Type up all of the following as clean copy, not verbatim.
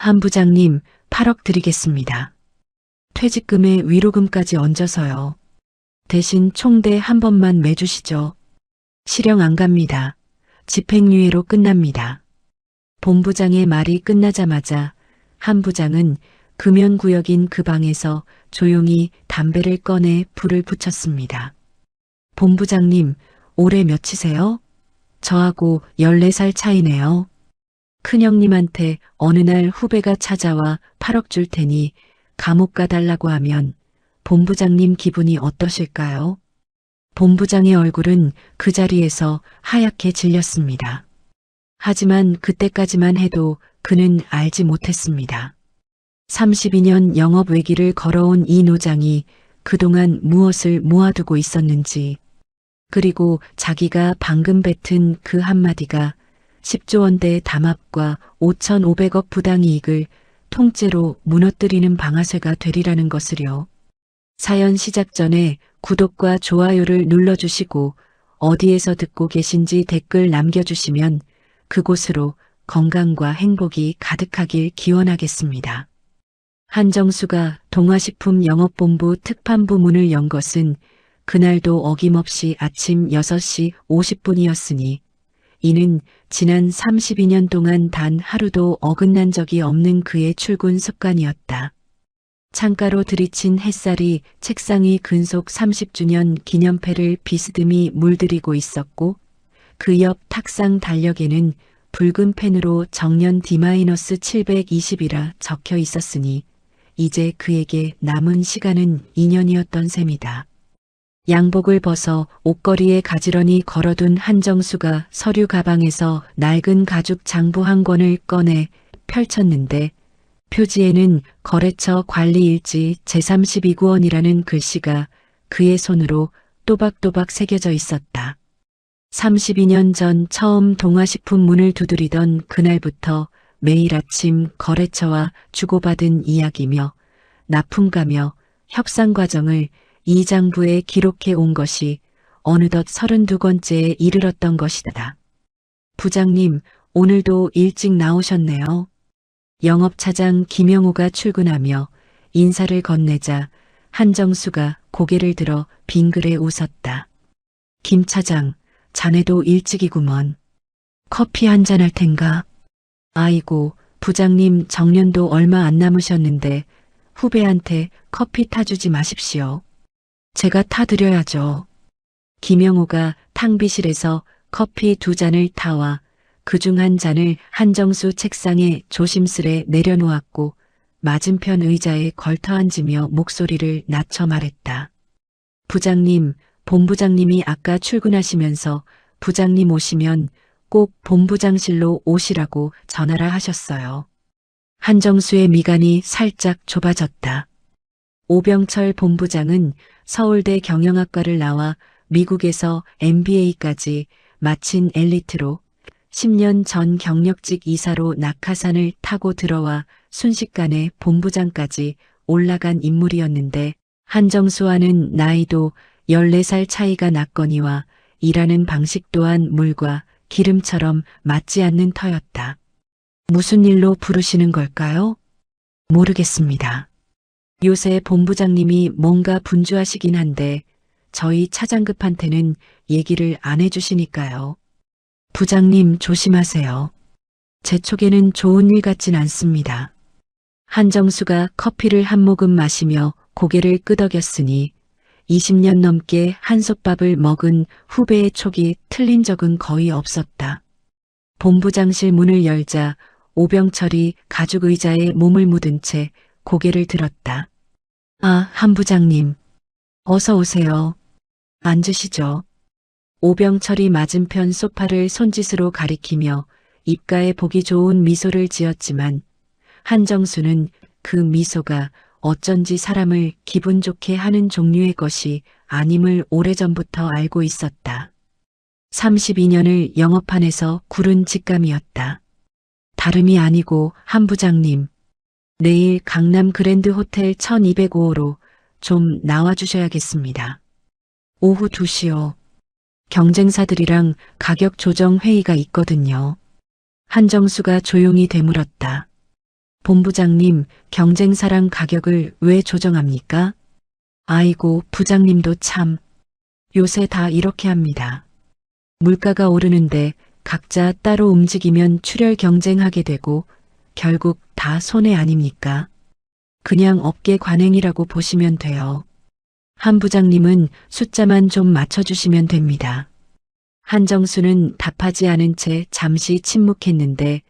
한 부장님, 8억 드리겠습니다. 퇴직금에 위로금까지 얹어서요. 대신 총대 한 번만 매주시죠. 실형 안 갑니다. 집행유예로 끝납니다. 본부장의 말이 끝나자마자 한 부장은 금연구역인 그 방에서 조용히 담배를 꺼내 불을 붙였습니다. 본부장님, 올해 몇이세요? 저하고 14살 차이네요. 큰형님한테 어느 날 후배가 찾아와 8억 줄 테니 감옥 가달라고 하면 본부장님 기분이 어떠실까요? 본부장의 얼굴은 그 자리에서 하얗게 질렸습니다. 하지만 그때까지만 해도 그는 알지 못했습니다. 32년 영업 외길을 걸어온 이 노장이 그동안 무엇을 모아두고 있었는지, 그리고 자기가 방금 뱉은 그 한마디가 10조 원대 담합과 5,500억 부당이익을 통째로 무너뜨리는 방아쇠가 되리라는 것을요. 사연 시작 전에 구독과 좋아요를 눌러주시고 어디에서 듣고 계신지 댓글 남겨주시면 그곳으로 건강과 행복이 가득하길 기원하겠습니다. 한정수가 동아식품 영업본부 특판부 문을 연 것은 그날도 어김없이 아침 6시 50분이었으니 이는 지난 32년 동안 단 하루도 어긋난 적이 없는 그의 출근 습관이었다. 창가로 들이친 햇살이 책상 위 근속 30주년 기념패를 비스듬히 물들이고 있었고 그 옆 탁상 달력에는 붉은 펜으로 정년 D-720이라 적혀 있었으니 이제 그에게 남은 시간은 2년이었던 셈이다. 양복을 벗어 옷걸이에 가지런히 걸어둔 한정수가 서류 가방에서 낡은 가죽 장부 한 권을 꺼내 펼쳤는데 표지에는 거래처 관리일지 제32구원이라는 글씨가 그의 손으로 또박또박 새겨져 있었다. 32년 전 처음 동아식품 문을 두드리던 그날부터 매일 아침 거래처와 주고받은 이야기며 납품가며 협상 과정을 이 장부에 기록해 온 것이 어느덧 32권째에 이르렀던 것이다. 부장님, 오늘도 일찍 나오셨네요. 영업차장 김영호가 출근하며 인사를 건네자 한정수가 고개를 들어 빙그레 웃었다. 김 차장, 자네도 일찍이구먼. 커피 한잔 할 텐가? 아이고, 부장님 정년도 얼마 안 남으셨는데 후배한테 커피 타주지 마십시오. 제가 타드려야죠. 김영호가 탕비실에서 커피 2잔을 타와 그중 한 잔을 한정수 책상에 조심스레 내려놓았고 맞은편 의자에 걸터앉으며 목소리를 낮춰 말했다. 부장님, 본부장님이 아까 출근하시면서 부장님 오시면 꼭 본부장실로 오시라고 전화를 하셨어요. 한정수의 미간이 살짝 좁아졌다. 오병철 본부장은 서울대 경영학과를 나와 미국에서 MBA까지 마친 엘리트로 10년 전 경력직 이사로 낙하산을 타고 들어와 순식간에 본부장까지 올라간 인물이었는데 한정수와는 나이도 14살 차이가 났거니와 일하는 방식 또한 물과 기름처럼 맞지 않는 터였다. 무슨 일로 부르시는 걸까요? 모르겠습니다. 요새 본부장님이 뭔가 분주하시긴 한데 저희 차장급한테는 얘기를 안 해주시니까요. 부장님 조심하세요. 제 촉에는 좋은 일 같진 않습니다. 한정수가 커피를 한 모금 마시며 고개를 끄덕였으니 20년 넘게 한솥밥을 먹은 후배의 촉이 틀린 적은 거의 없었다. 본부장실 문을 열자 오병철이 가죽 의자에 몸을 묻은 채 고개를 들었다. 아, 한 부장님. 어서 오세요. 앉으시죠. 오병철이 맞은편 소파를 손짓으로 가리키며 입가에 보기 좋은 미소를 지었지만 한정수는 그 미소가 어쩐지 사람을 기분 좋게 하는 종류의 것이 아님을 오래전부터 알고 있었다. 32년을 영업한에서 구른 직감이었다. 다름이 아니고 한 부장님, 내일 강남 그랜드 호텔 1205호로 좀 나와주셔야겠습니다. 오후 2시요. 경쟁사들이랑 가격 조정 회의가 있거든요. 한정수가 조용히 되물었다. 본부장님, 경쟁사랑 가격을 왜 조정합니까? 아이고, 부장님도 참. 요새 다 이렇게 합니다. 물가가 오르는데 각자 따로 움직이면 출혈 경쟁하게 되고 결국 다 손해 아닙니까? 그냥 업계 관행이라고 보시면 돼요. 한 부장님은 숫자만 좀 맞춰주시면 됩니다. 한정수는 답하지 않은 채 잠시 침묵했는데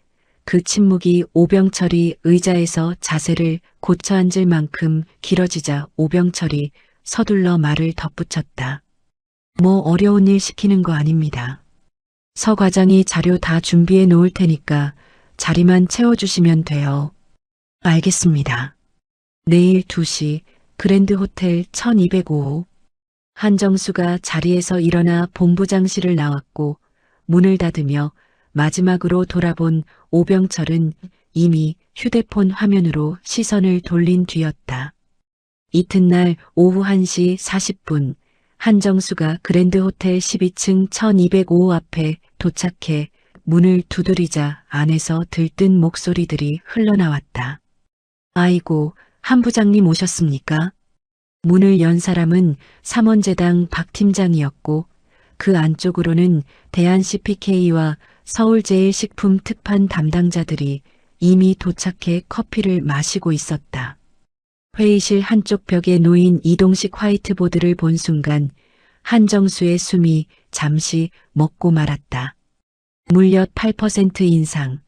그 침묵이 오병철이 의자에서 자세를 고쳐 앉을 만큼 길어지자 오병철이 서둘러 말을 덧붙였다. 뭐 어려운 일 시키는 거 아닙니다. 서 과장이 자료 다 준비해 놓을 테니까 자리만 채워주시면 돼요. 알겠습니다. 내일 2시 그랜드 호텔 1205호. 한정수가 자리에서 일어나 본부장실을 나왔고 문을 닫으며 마지막으로 돌아본 오병철은 이미 휴대폰 화면으로 시선을 돌린 뒤였다. 이튿날 오후 1시 40분 한정수가 그랜드 호텔 12층 1205 앞에 도착해 문을 두드리자 안에서 들뜬 목소리들이 흘러나왔다. 아이고, 한 부장님 오셨습니까? 문을 연 사람은 삼원재당 박 팀장이었고 그 안쪽으로는 대한-CPK와 서울제일식품 특판 담당자들이 이미 도착해 커피를 마시고 있었다. 회의실 한쪽 벽에 놓인 이동식 화이트보드를 본 순간 한정수의 숨이 잠시 멎고 말았다. 물엿 8% 인상,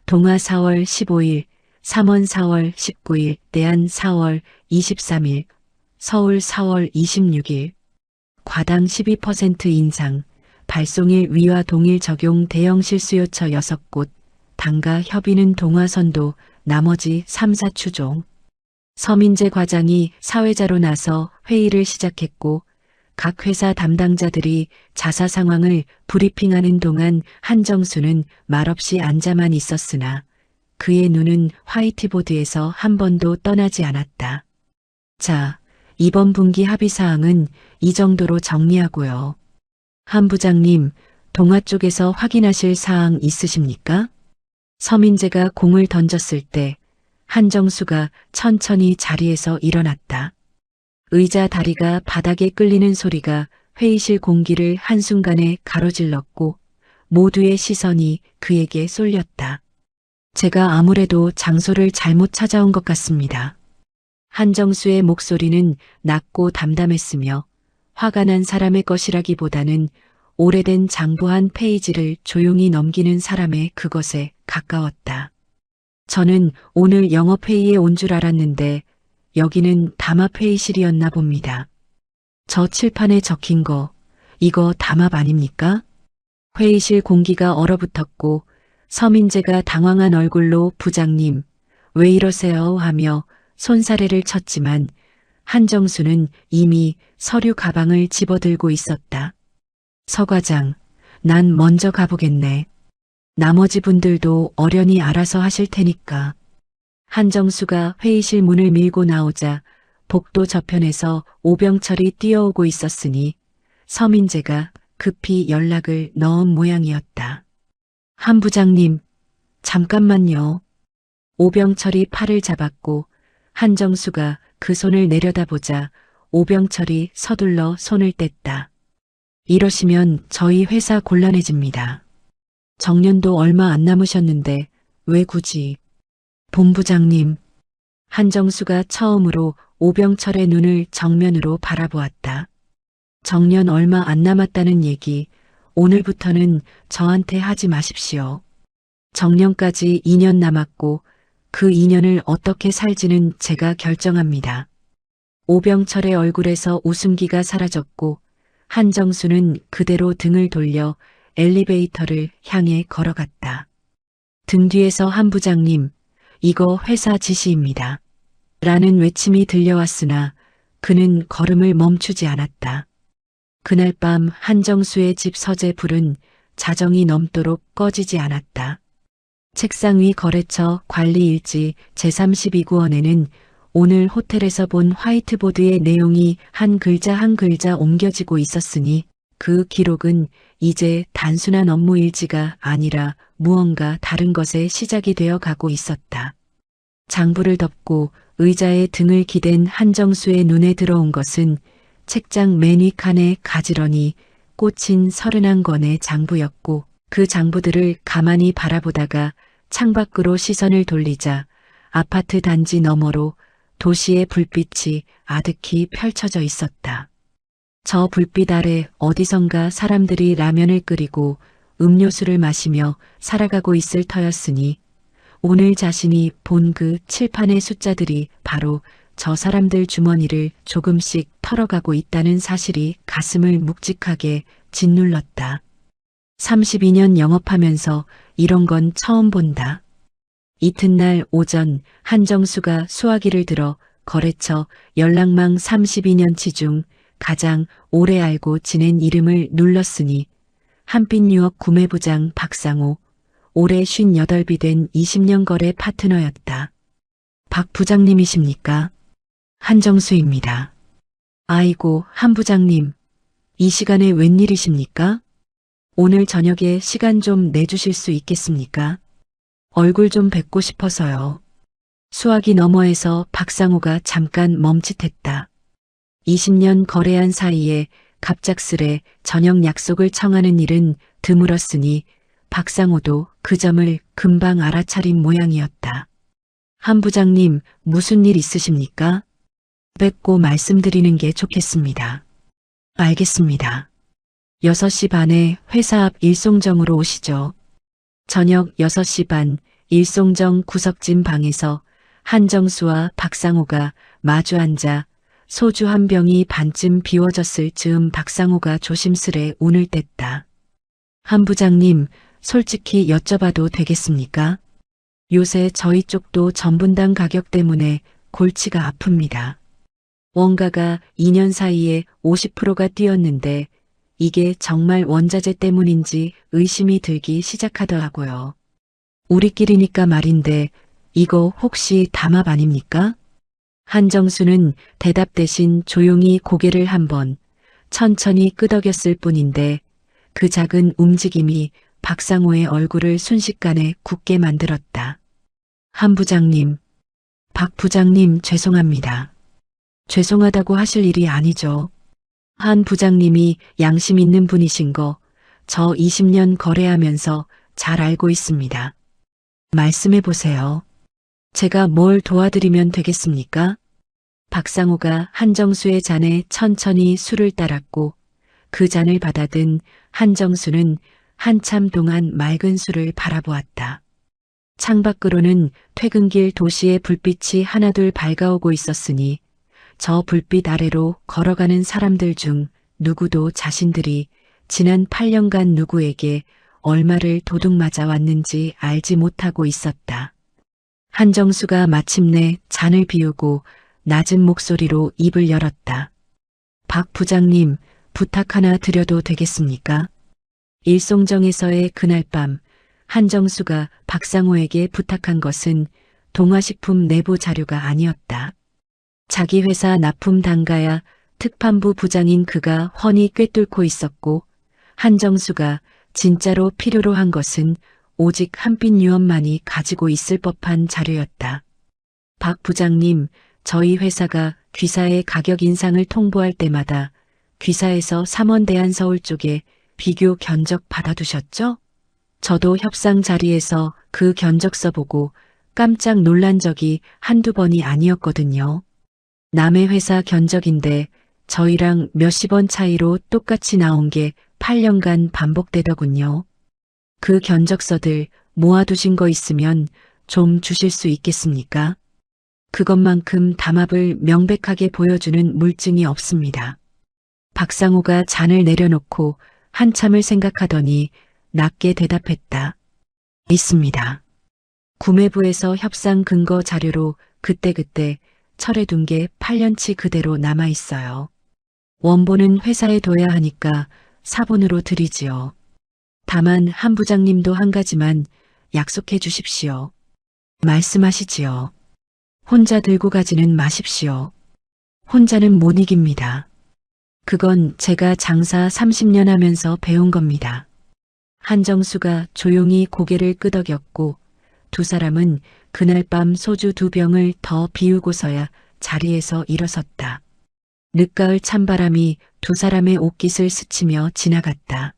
동아 4월 15일, 삼원 4월 19일, 대한 4월 23일, 서울 4월 26일, 과당 12% 인상, 발송일 위와 동일 적용 대형 실수요처 6곳, 단가 협의는 동화선도 나머지 3, 4추종. 서민재 과장이 사회자로 나서 회의를 시작했고 각 회사 담당자들이 자사 상황을 브리핑하는 동안 한정수는 말없이 앉아만 있었으나 그의 눈은 화이트보드에서 한 번도 떠나지 않았다. 자, 이번 분기 합의사항은 이 정도로 정리하고요. 한 부장님, 동아 쪽에서 확인하실 사항 있으십니까? 서민재가 공을 던졌을 때 한정수가 천천히 자리에서 일어났다. 의자 다리가 바닥에 끌리는 소리가 회의실 공기를 한순간에 가로질렀고 모두의 시선이 그에게 쏠렸다. 제가 아무래도 장소를 잘못 찾아온 것 같습니다. 한정수의 목소리는 낮고 담담했으며 화가 난 사람의 것이라기보다는 오래된 장부 한 페이지를 조용히 넘기는 사람의 그것에 가까웠다. 저는 오늘 영업회의에 온 줄 알았는데 여기는 담합회의실이었나 봅니다. 저 칠판에 적힌 거, 이거 담합 아닙니까? 회의실 공기가 얼어붙었고 서민재가 당황한 얼굴로 부장님, 왜 이러세요 하며 손사래를 쳤지만 한정수는 이미 서류 가방을 집어들고 있었다. 서 과장, 난 먼저 가보겠네. 나머지 분들도 어련히 알아서 하실 테니까. 한정수가 회의실 문을 밀고 나오자 복도 저편에서 오병철이 뛰어오고 있었으니 서민재가 급히 연락을 넣은 모양이었다. 한 부장님, 잠깐만요. 오병철이 팔을 잡았고 한정수가 그 손을 내려다보자 오병철이 서둘러 손을 뗐다. 이러시면 저희 회사 곤란해집니다. 정년도 얼마 안 남으셨는데 왜 굳이. 본부장님. 한정수가 처음으로 오병철의 눈을 정면으로 바라보았다. 정년 얼마 안 남았다는 얘기 오늘부터는 저한테 하지 마십시오. 정년까지 2년 남았고 그 2년을 어떻게 살지는 제가 결정합니다. 오병철의 얼굴에서 웃음기가 사라졌고 한정수는 그대로 등을 돌려 엘리베이터를 향해 걸어갔다. 등 뒤에서 한 부장님, 이거 회사 지시입니다. 라는 외침이 들려왔으나 그는 걸음을 멈추지 않았다. 그날 밤 한정수의 집 서재 불은 자정이 넘도록 꺼지지 않았다. 책상 위 거래처 관리일지 제32구원에는 오늘 호텔에서 본 화이트보드의 내용이 한 글자 한 글자 옮겨지고 있었으니 그 기록은 이제 단순한 업무 일지가 아니라 무언가 다른 것의 시작이 되어 가고 있었다. 장부를 덮고 의자에 등을 기댄 한정수의 눈에 들어온 것은 책장 맨 윗칸에 가지런히 꽂힌 31권의 장부였고 그 장부들을 가만히 바라보다가 창밖으로 시선을 돌리자 아파트 단지 너머로 도시의 불빛이 아득히 펼쳐져 있었다. 저 불빛 아래 어디선가 사람들이 라면을 끓이고 음료수를 마시며 살아가고 있을 터였으니 오늘 자신이 본 그 칠판의 숫자들이 바로 저 사람들 주머니를 조금씩 털어가고 있다는 사실이 가슴을 묵직하게 짓눌렀다. 32년 영업하면서 이런 건 처음 본다. 이튿날 오전 한정수가 수화기를 들어 거래처 연락망 32년치 중 가장 오래 알고 지낸 이름을 눌렀으니 한빛유업 구매부장 박상호, 올해 58비 된 20년 거래 파트너였다. 박 부장님이십니까? 한정수입니다. 아이고, 한 부장님. 이 시간에 웬일이십니까? 오늘 저녁에 시간 좀 내주실 수 있겠습니까? 얼굴 좀 뵙고 싶어서요. 수화기 너머에서 박상호가 잠깐 멈칫했다. 20년 거래한 사이에 갑작스레 저녁 약속을 청하는 일은 드물었으니 박상호도 그 점을 금방 알아차린 모양이었다. 한 부장님, 무슨 일 있으십니까? 뵙고 말씀드리는 게 좋겠습니다. 알겠습니다. 6시 반에 회사 앞 일송정으로 오시죠. 저녁 6시 반 일송정 구석진 방에서 한정수와 박상호가 마주 앉아 소주 한 병이 반쯤 비워졌을 즈음 박상호가 조심스레 운을 뗐다. 한 부장님, 솔직히 여쭤봐도 되겠습니까? 요새 저희 쪽도 전분당 가격 때문에 골치가 아픕니다. 원가가 2년 사이에 50%가 뛰었는데 이게 정말 원자재 때문인지 의심이 들기 시작하더라고요. 우리끼리니까 말인데 이거 혹시 담합 아닙니까? 한정수는 대답 대신 조용히 고개를 한번 천천히 끄덕였을 뿐인데 그 작은 움직임이 박상호의 얼굴을 순식간에 굳게 만들었다. 한 부장님, 박 부장님 죄송합니다. 죄송하다고 하실 일이 아니죠. 한 부장님이 양심 있는 분이신 거 저 20년 거래하면서 잘 알고 있습니다. 말씀해 보세요. 제가 뭘 도와드리면 되겠습니까? 박상호가 한정수의 잔에 천천히 술을 따랐고 그 잔을 받아든 한정수는 한참 동안 맑은 술을 바라보았다. 창밖으로는 퇴근길 도시의 불빛이 하나둘 밝아오고 있었으니 저 불빛 아래로 걸어가는 사람들 중 누구도 자신들이 지난 8년간 누구에게 얼마를 도둑맞아 왔는지 알지 못하고 있었다. 한정수가 마침내 잔을 비우고 낮은 목소리로 입을 열었다. 박 부장님, 부탁 하나 드려도 되겠습니까? 일송정에서의 그날 밤 한정수가 박상호에게 부탁한 것은 동아식품 내부 자료가 아니었다. 자기 회사 납품 단가야 특판부 부장인 그가 훤히 꿰뚫고 있었고 한정수가 진짜로 필요로 한 것은 오직 한빛유업만이 가지고 있을 법한 자료였다. 박 부장님, 저희 회사가 귀사의 가격 인상을 통보할 때마다 귀사에서 삼원대한서울 쪽에 비교 견적 받아두셨죠? 저도 협상 자리에서 그 견적서 보고 깜짝 놀란 적이 한두 번이 아니었거든요. 남의 회사 견적인데 저희랑 몇십 원 차이로 똑같이 나온 게 8년간 반복되더군요. 그 견적서들 모아두신 거 있으면 좀 주실 수 있겠습니까? 그것만큼 담합을 명백하게 보여주는 물증이 없습니다. 박상호가 잔을 내려놓고 한참을 생각하더니 낮게 대답했다. 있습니다. 구매부에서 협상 근거 자료로 그때그때 철해둔 게 8년치 그대로 남아있어요. 원본은 회사에 둬야 하니까 사본으로 드리지요. 다만 한 부장님도 한 가지만 약속해 주십시오. 말씀하시지요. 혼자 들고 가지는 마십시오. 혼자는 못 이깁니다. 그건 제가 장사 30년 하면서 배운 겁니다. 한정수가 조용히 고개를 끄덕였고 두 사람은 그날 밤 소주 2병을 더 비우고서야 자리에서 일어섰다. 늦가을 찬바람이 두 사람의 옷깃을 스치며 지나갔다.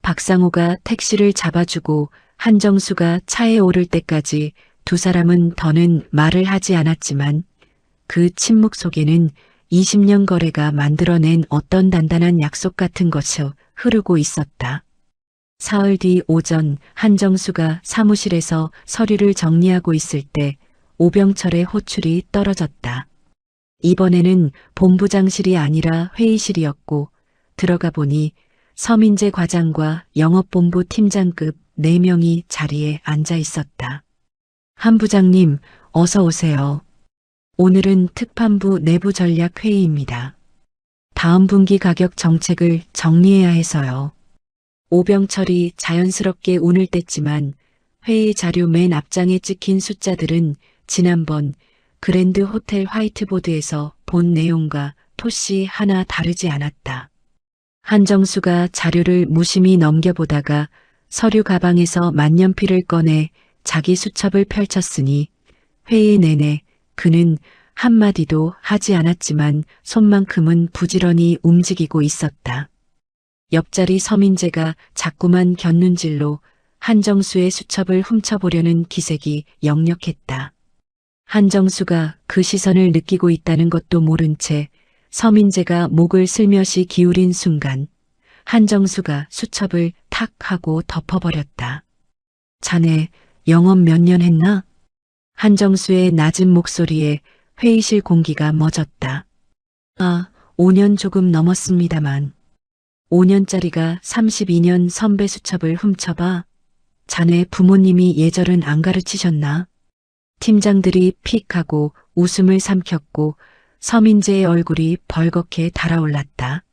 박상호가 택시를 잡아주고 한정수가 차에 오를 때까지 두 사람은 더는 말을 하지 않았지만 그 침묵 속에는 20년 거래가 만들어낸 어떤 단단한 약속 같은 것이 흐르고 있었다. 사흘 뒤 오전 한정수가 사무실에서 서류를 정리하고 있을 때 오병철의 호출이 떨어졌다. 이번에는 본부장실이 아니라 회의실이었고 들어가 보니 서민재 과장과 영업본부 팀장급 4명이 자리에 앉아 있었다. 한 부장님, 어서 오세요. 오늘은 특판부 내부 전략 회의입니다. 다음 분기 가격 정책을 정리해야 해서요. 오병철이 자연스럽게 운을 뗐지만 회의 자료 맨 앞장에 찍힌 숫자들은 지난번 그랜드 호텔 화이트보드에서 본 내용과 토씨 하나 다르지 않았다. 한정수가 자료를 무심히 넘겨보다가 서류 가방에서 만년필을 꺼내 자기 수첩을 펼쳤으니 회의 내내 그는 한마디도 하지 않았지만 손만큼은 부지런히 움직이고 있었다. 옆자리 서민재가 자꾸만 곁눈질로 한정수의 수첩을 훔쳐보려는 기색이 역력했다. 한정수가 그 시선을 느끼고 있다는 것도 모른 채 서민재가 목을 슬며시 기울인 순간 한정수가 수첩을 탁 하고 덮어버렸다. 자네 영업 몇 년 했나? 한정수의 낮은 목소리에 회의실 공기가 멎었다. 5년 조금 넘었습니다만. 5년짜리가 32년 선배 수첩을 훔쳐봐. 자네 부모님이 예절은 안 가르치셨나? 팀장들이 픽 하고 웃음을 삼켰고 서민재의 얼굴이 벌겋게 달아올랐다.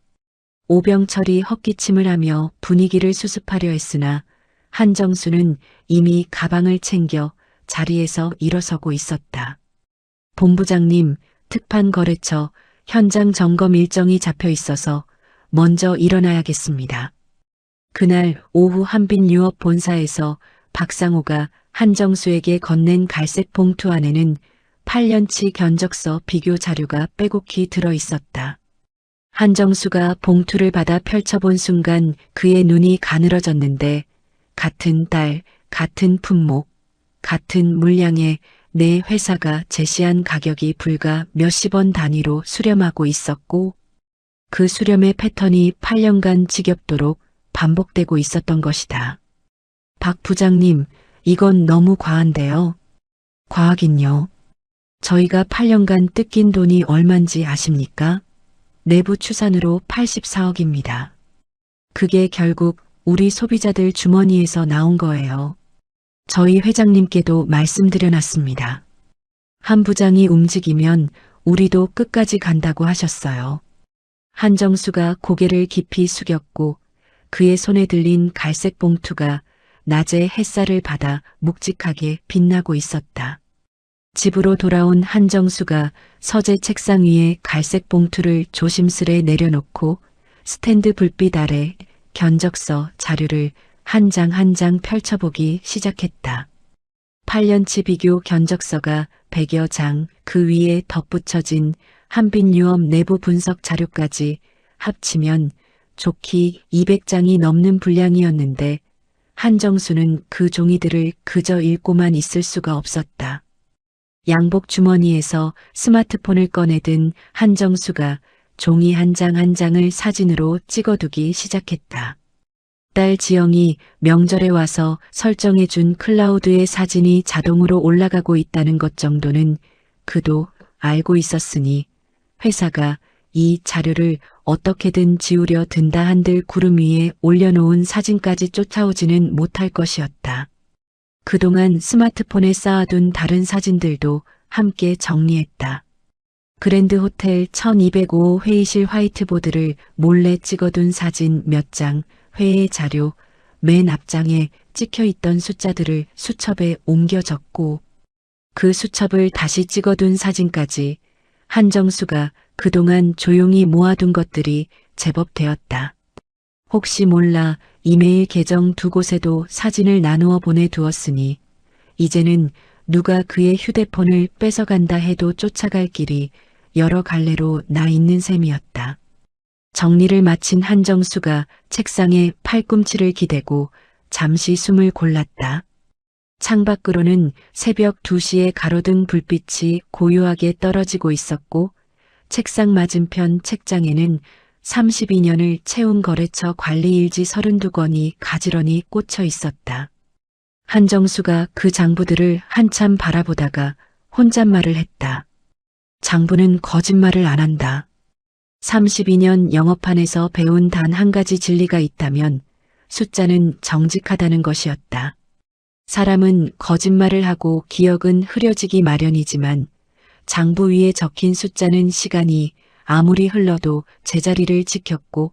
오병철이 헛기침을 하며 분위기를 수습하려 했으나 한정수는 이미 가방을 챙겨 자리에서 일어서고 있었다. 본부장님, 특판거래처 현장 점검 일정이 잡혀 있어서 먼저 일어나야겠습니다. 그날 오후 한빛유업 본사에서 박상호가 한정수에게 건넨 갈색 봉투 안에는 8년치 견적서 비교 자료가 빼곡히 들어 있었다. 한정수가 봉투를 받아 펼쳐본 순간 그의 눈이 가늘어졌는데 같은 달, 같은 품목, 같은 물량에 내 회사가 제시한 가격이 불과 몇십 원 단위로 수렴하고 있었고 그 수렴의 패턴이 8년간 지겹도록 반복되고 있었던 것이다. 박 부장님, 이건 너무 과한데요. 과하긴요. 저희가 8년간 뜯긴 돈이 얼만지 아십니까? 내부 추산으로 84억입니다. 그게 결국 우리 소비자들 주머니에서 나온 거예요. 저희 회장님께도 말씀드려놨습니다. 한 부장이 움직이면 우리도 끝까지 간다고 하셨어요. 한정수가 고개를 깊이 숙였고 그의 손에 들린 갈색 봉투가 낮의 햇살을 받아 묵직하게 빛나고 있었다. 집으로 돌아온 한정수가 서재 책상 위에 갈색 봉투를 조심스레 내려놓고 스탠드 불빛 아래 견적서 자료를 한 장 한 장 펼쳐보기 시작했다. 8년치 비교 견적서가 100여 장, 그 위에 덧붙여진 한빛유업 내부 분석 자료까지 합치면 좋기 200장이 넘는 분량이었는데 한정수는 그 종이들을 그저 읽고만 있을 수가 없었다. 양복 주머니에서 스마트폰을 꺼내든 한정수가 종이 한 장 한 장을 사진으로 찍어두기 시작했다. 딸 지영이 명절에 와서 설정해준 클라우드에 사진이 자동으로 올라가고 있다는 것 정도는 그도 알고 있었으니 회사가 이 자료를 어떻게든 지우려 든다 한들 구름 위에 올려놓은 사진까지 쫓아오지는 못할 것이었다. 그동안 스마트폰에 쌓아둔 다른 사진들도 함께 정리했다. 그랜드 호텔 1205 회의실 화이트보드를 몰래 찍어둔 사진 몇 장, 회의 자료, 맨 앞장에 찍혀있던 숫자들을 수첩에 옮겨 적고 그 수첩을 다시 찍어둔 사진까지 한정수가 그동안 조용히 모아둔 것들이 제법 되었다. 혹시 몰라 이메일 계정 두 곳에도 사진을 나누어 보내두었으니 이제는 누가 그의 휴대폰을 뺏어간다 해도 쫓아갈 길이 여러 갈래로 나 있는 셈이었다. 정리를 마친 한정수가 책상에 팔꿈치를 기대고 잠시 숨을 골랐다. 창밖으로는 새벽 2시에 가로등 불빛이 고요하게 떨어지고 있었고 책상 맞은편 책장에는 32년을 채운 거래처 관리일지 32권이 가지런히 꽂혀 있었다. 한정수가 그 장부들을 한참 바라보다가 혼잣말을 했다. 장부는 거짓말을 안 한다. 32년 영업판에서 배운 단 한 가지 진리가 있다면 숫자는 정직하다는 것이었다. 사람은 거짓말을 하고 기억은 흐려지기 마련이지만 장부 위에 적힌 숫자는 시간이 아무리 흘러도 제자리를 지켰고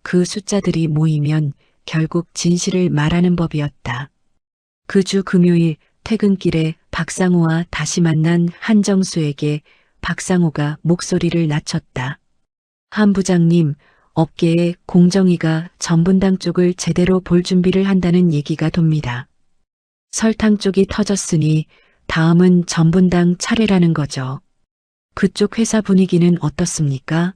그 숫자들이 모이면 결국 진실을 말하는 법이었다. 그 주 금요일 퇴근길에 박상호와 다시 만난 한정수에게 박상호가 목소리를 낮췄다. 한 부장님, 업계에 공정위가 전분당 쪽을 제대로 볼 준비를 한다는 얘기가 돕니다. 설탕 쪽이 터졌으니 다음은 전분당 차례라는 거죠. 그쪽 회사 분위기는 어떻습니까?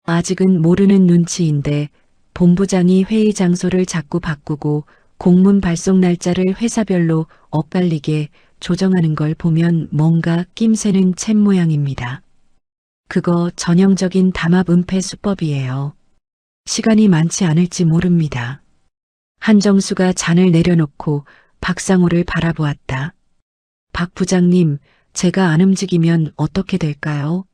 아직은 모르는 눈치인데 본부장이 회의 장소를 자꾸 바꾸고 공문 발송 날짜를 회사별로 엇갈리게 조정하는 걸 보면 뭔가 낌새는 챈 모양입니다. 그거 전형적인 담합 은폐 수법이에요. 시간이 많지 않을지 모릅니다. 한정수가 잔을 내려놓고 박상호를 바라보았다. 박 부장님, 제가 안 움직이면 어떻게 될까요?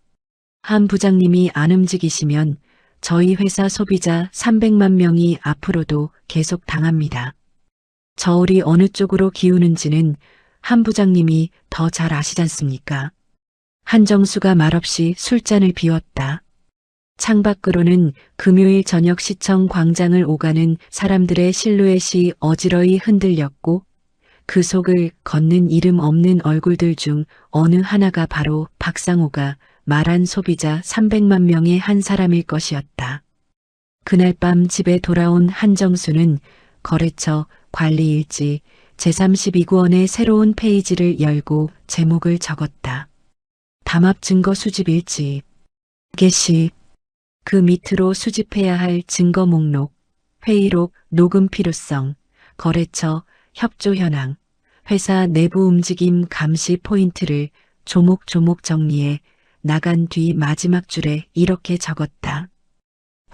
한 부장님이 안 움직이시면 저희 회사 소비자 300만 명이 앞으로도 계속 당합니다. 저울이 어느 쪽으로 기우는지는 한 부장님이 더 잘 아시지 않습니까? 한정수가 말없이 술잔을 비웠다. 창밖으로는 금요일 저녁 시청 광장을 오가는 사람들의 실루엣이 어지러이 흔들렸고 그 속을 걷는 이름 없는 얼굴들 중 어느 하나가 바로 박상호가 말한 소비자 300만 명의 한 사람일 것이었다. 그날 밤 집에 돌아온 한정수는 거래처 관리일지 제32구원의 새로운 페이지를 열고 제목을 적었다. 담합 증거 수집 일지. 게시. 그 밑으로 수집해야 할 증거 목록, 회의록, 녹음 필요성, 거래처, 협조 현황, 회사 내부 움직임 감시 포인트를 조목조목 정리해 나간 뒤 마지막 줄에 이렇게 적었다.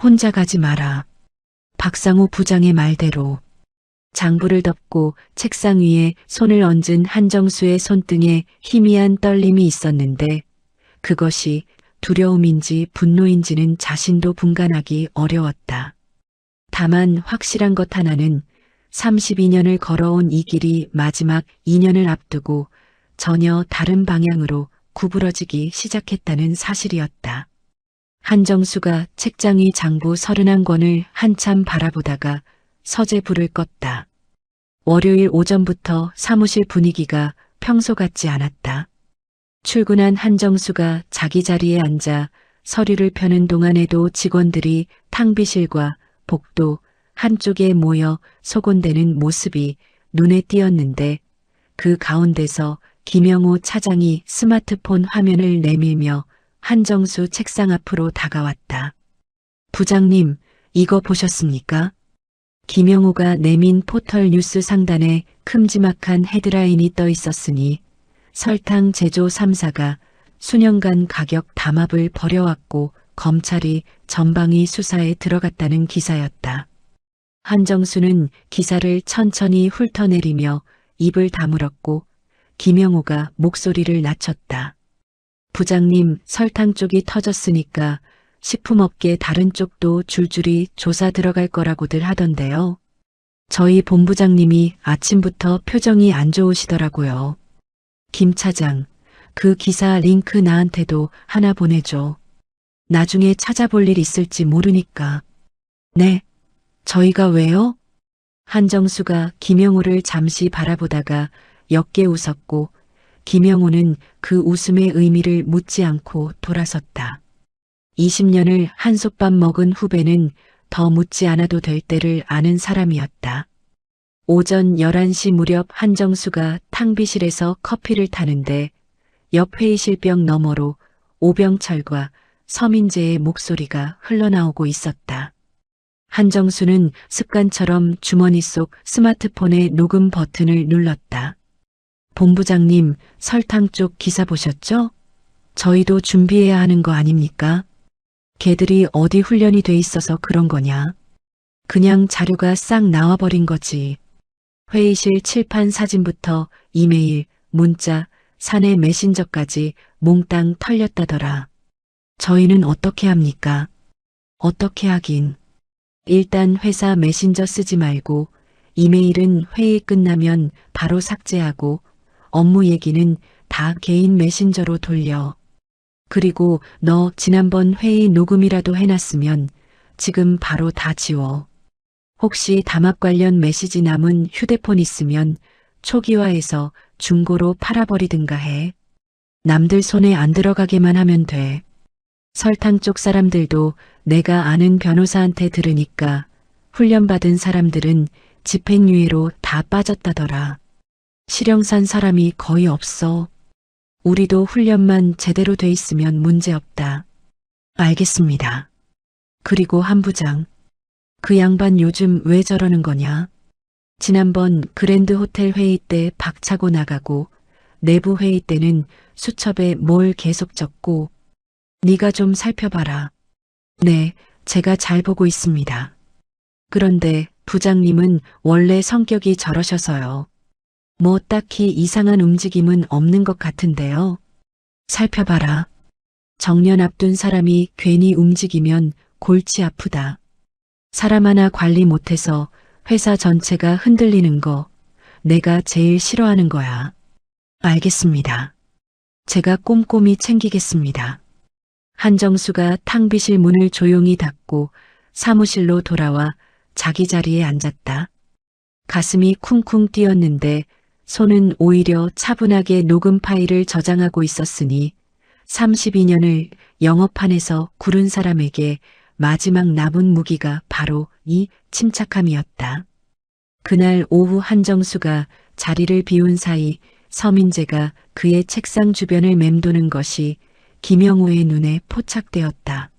혼자 가지 마라. 박상호 부장의 말대로. 장부를 덮고 책상 위에 손을 얹은 한정수의 손등에 희미한 떨림이 있었는데 그것이 두려움인지 분노인지는 자신도 분간하기 어려웠다. 다만 확실한 것 하나는 32년을 걸어온 이 길이 마지막 2년을 앞두고 전혀 다른 방향으로 구부러지기 시작했다는 사실이었다. 한정수가 책장 위 장부 31권을 한참 바라보다가 서재 불을 껐다. 월요일 오전부터 사무실 분위기가 평소 같지 않았다. 출근한 한정수가 자기 자리에 앉아 서류를 펴는 동안에도 직원들이 탕비실과 복도 한쪽에 모여 소곤대는 모습이 눈에 띄었는데 그 가운데서 김영호 차장이 스마트폰 화면을 내밀며 한정수 책상 앞으로 다가왔다. 부장님, 이거 보셨습니까? 김영호가 내민 포털 뉴스 상단에 큼지막한 헤드라인이 떠 있었으니 설탕 제조 3사가 수년간 가격 담합을 벌여왔고 검찰이 전방위 수사에 들어갔다는 기사였다. 한정수는 기사를 천천히 훑어내리며 입을 다물었고 김영호가 목소리를 낮췄다. 부장님, 설탕 쪽이 터졌으니까 식품업계 다른 쪽도 줄줄이 조사 들어갈 거라고들 하던데요. 저희 본부장님이 아침부터 표정이 안 좋으시더라고요. 김 차장, 그 기사 링크 나한테도 하나 보내줘. 나중에 찾아볼 일 있을지 모르니까. 네, 저희가 왜요? 한정수가 김영호를 잠시 바라보다가 옅게 웃었고 김영호는 그 웃음의 의미를 묻지 않고 돌아섰다. 20년을 한솥밥 먹은 후배는 더 묻지 않아도 될 때를 아는 사람이었다. 오전 11시 무렵 한정수가 탕비실에서 커피를 타는데 옆 회의실벽 너머로 오병철과 서민재의 목소리가 흘러나오고 있었다. 한정수는 습관처럼 주머니 속 스마트폰의 녹음 버튼을 눌렀다. 본부장님, 설탕 쪽 기사 보셨죠? 저희도 준비해야 하는 거 아닙니까? 걔들이 어디 훈련이 돼 있어서 그런 거냐? 그냥 자료가 싹 나와버린 거지. 회의실 칠판 사진부터 이메일, 문자, 사내 메신저까지 몽땅 털렸다더라. 저희는 어떻게 합니까? 어떻게 하긴. 일단 회사 메신저 쓰지 말고 이메일은 회의 끝나면 바로 삭제하고 업무 얘기는 다 개인 메신저로 돌려. 그리고 너 지난번 회의 녹음이라도 해놨으면 지금 바로 다 지워. 혹시 담합 관련 메시지 남은 휴대폰 있으면 초기화해서 중고로 팔아버리든가 해. 남들 손에 안 들어가게만 하면 돼. 설탕 쪽 사람들도 내가 아는 변호사한테 들으니까 훈련받은 사람들은 집행유예로 다 빠졌다더라. 실형산 사람이 거의 없어. 우리도 훈련만 제대로 돼 있으면 문제없다. 알겠습니다. 그리고 한 부장. 그 양반 요즘 왜 저러는 거냐? 지난번 그랜드 호텔 회의 때 박차고 나가고 내부 회의 때는 수첩에 뭘 계속 적고 네가 좀 살펴봐라. 네, 제가 잘 보고 있습니다. 그런데 부장님은 원래 성격이 저러셔서요. 뭐 딱히 이상한 움직임은 없는 것 같은데요. 살펴봐라. 정년 앞둔 사람이 괜히 움직이면 골치 아프다. 사람 하나 관리 못해서 회사 전체가 흔들리는 거 내가 제일 싫어하는 거야. 알겠습니다. 제가 꼼꼼히 챙기겠습니다. 한정수가 탕비실 문을 조용히 닫고 사무실로 돌아와 자기 자리에 앉았다. 가슴이 쿵쿵 뛰었는데 손은 오히려 차분하게 녹음 파일을 저장하고 있었으니 32년을 영업판에서 구른 사람에게 마지막 남은 무기가 바로 이 침착함이었다. 그날 오후 한정수가 자리를 비운 사이 서민재가 그의 책상 주변을 맴도는 것이 김영호의 눈에 포착되었다.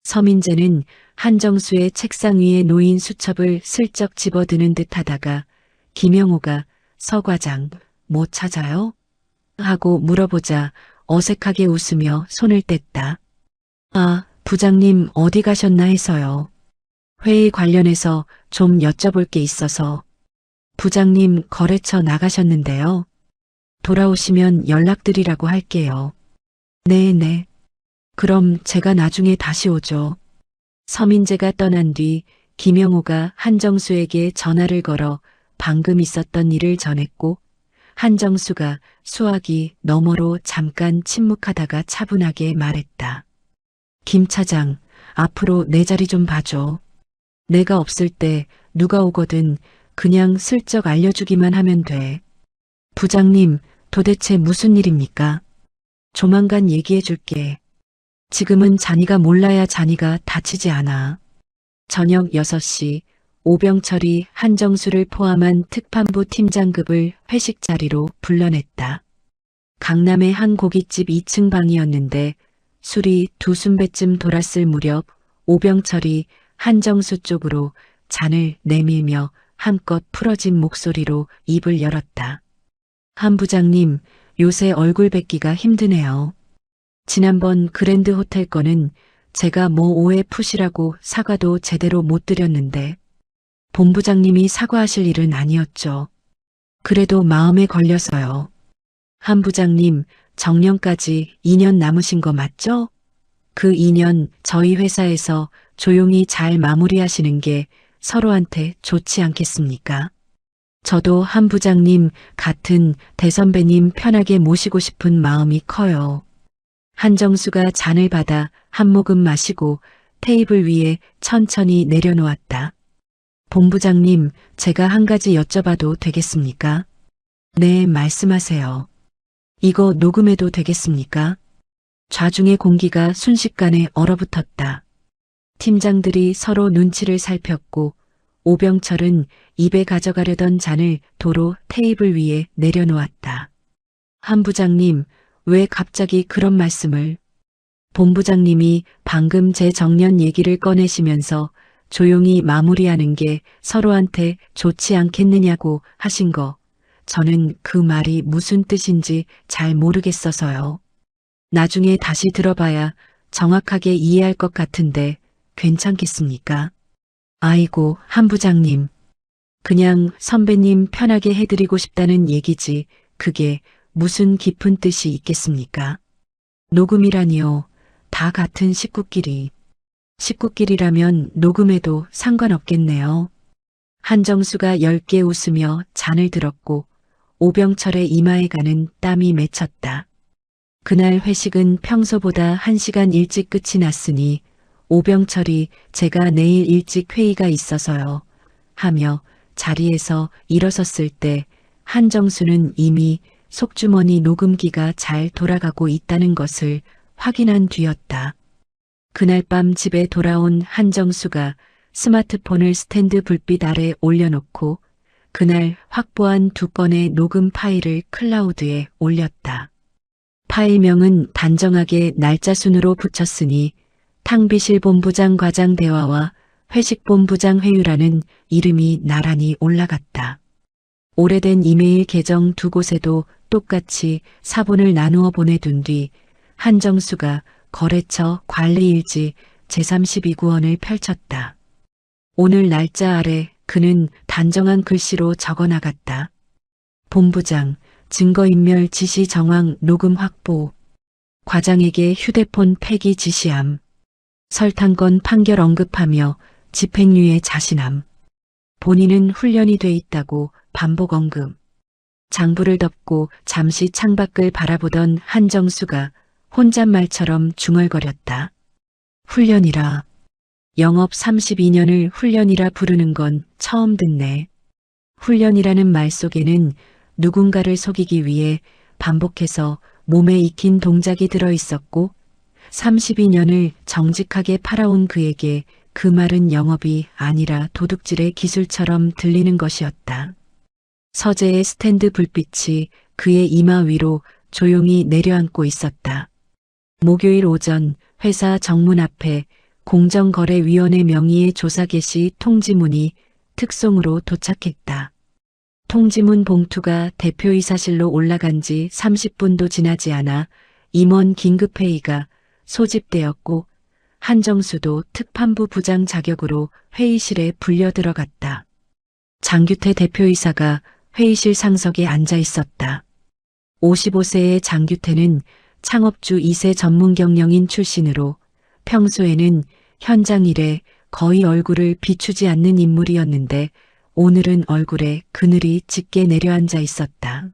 서민재는 한정수의 책상 위에 놓인 수첩을 슬쩍 집어드는 듯 하다가 김영호가 서 과장, 뭐 찾아요? 하고 물어보자 어색하게 웃으며 손을 뗐다. 아, 부장님 어디 가셨나 해서요. 회의 관련해서 좀 여쭤볼 게 있어서. 부장님 거래처 나가셨는데요. 돌아오시면 연락드리라고 할게요. 네네. 그럼 제가 나중에 다시 오죠. 서민재가 떠난 뒤 김영호가 한정수에게 전화를 걸어 방금 있었던 일을 전했고 한정수가 수화기 너머로 잠깐 침묵하다가 차분하게 말했다. 김 차장, 앞으로 내 자리 좀 봐줘. 내가 없을 때 누가 오거든 그냥 슬쩍 알려주기만 하면 돼. 부장님, 도대체 무슨 일입니까? 조만간 얘기해 줄게. 지금은 자니가 몰라야 자니가 다치지 않아. 저녁 6시 오병철이 한정수를 포함한 특판부 팀장급을 회식 자리로 불러냈다. 강남의 한 고깃집 2층 방이었는데 술이 2순배쯤 돌았을 무렵 오병철이 한정수 쪽으로 잔을 내밀며 한껏 풀어진 목소리로 입을 열었다. 한 부장님, 요새 얼굴 뵙기가 힘드네요. 지난번 그랜드 호텔 거는 제가 뭐 오해 푸시라고 사과도 제대로 못 드렸는데 본부장님이 사과하실 일은 아니었죠. 그래도 마음에 걸려서요. 한 부장님, 정년까지 2년 남으신 거 맞죠? 그 2년 저희 회사에서 조용히 잘 마무리하시는 게 서로한테 좋지 않겠습니까? 저도 한 부장님 같은 대선배님 편하게 모시고 싶은 마음이 커요. 한정수가 잔을 받아 한 모금 마시고 테이블 위에 천천히 내려놓았다. 본부장님, 제가 한 가지 여쭤봐도 되겠습니까? 네, 말씀하세요. 이거 녹음해도 되겠습니까? 좌중의 공기가 순식간에 얼어붙었다. 팀장들이 서로 눈치를 살폈고 오병철은 입에 가져가려던 잔을 도로 테이블 위에 내려놓았다. 한 부장님, 왜 갑자기 그런 말씀을? 본부장님이 방금 제 정년 얘기를 꺼내시면서 조용히 마무리하는 게 서로한테 좋지 않겠느냐고 하신 거. 저는 그 말이 무슨 뜻인지 잘 모르겠어서요. 나중에 다시 들어봐야 정확하게 이해할 것 같은데 괜찮겠습니까? 아이고, 한 부장님. 그냥 선배님 편하게 해드리고 싶다는 얘기지 그게 무슨 깊은 뜻이 있겠습니까? 녹음이라니요. 다 같은 식구끼리. 식구끼리라면 녹음해도 상관없겠네요. 한정수가 엷게 웃으며 잔을 들었고 오병철의 이마에 가는 땀이 맺혔다. 그날 회식은 평소보다 1시간 일찍 끝이 났으니 오병철이 제가 내일 일찍 회의가 있어서요. 하며 자리에서 일어섰을 때 한정수는 이미 속주머니 녹음기가 잘 돌아가고 있다는 것을 확인한 뒤였다. 그날 밤 집에 돌아온 한정수가 스마트폰을 스탠드 불빛 아래 올려놓고 그날 확보한 2건의 녹음 파일을 클라우드에 올렸다. 파일명은 단정하게 날짜 순으로 붙였으니 탕비실 본부장 과장 대화와 회식 본부장 회유라는 이름이 나란히 올라갔다. 오래된 이메일 계정 2곳에도 똑같이 사본을 나누어 보내둔 뒤 한정수가 거래처 관리일지 제32구원을 펼쳤다. 오늘 날짜 아래 그는 단정한 글씨로 적어나갔다. 본부장, 증거인멸 지시 정황 녹음 확보. 과장에게 휴대폰 폐기 지시함. 설탕건 판결 언급하며 집행유예 자신함. 본인은 훈련이 돼 있다고 반복 언급. 장부를 덮고 잠시 창밖을 바라보던 한정수가 혼잣말처럼 중얼거렸다. 훈련이라. 영업 32년을 훈련이라 부르는 건 처음 듣네. 훈련이라는 말 속에는 누군가를 속이기 위해 반복해서 몸에 익힌 동작이 들어있었고 32년을 정직하게 팔아온 그에게 그 말은 영업이 아니라 도둑질의 기술처럼 들리는 것이었다. 서재의 스탠드 불빛이 그의 이마 위로 조용히 내려앉고 있었다. 목요일 오전 회사 정문 앞에 공정거래위원회 명의의 조사 개시 통지문이 특송으로 도착했다. 통지문 봉투가 대표이사실로 올라간 지 30분도 지나지 않아 임원 긴급회의가 소집되었고 한정수도 특판부 부장 자격으로 회의실에 불려 들어갔다. 장규태 대표이사가 회의실 상석에 앉아 있었다. 55세의 장규태는 창업주 2세 전문 경영인 출신으로 평소에는 현장 일에 거의 얼굴을 비추지 않는 인물이었는데 오늘은 얼굴에 그늘이 짙게 내려앉아 있었다.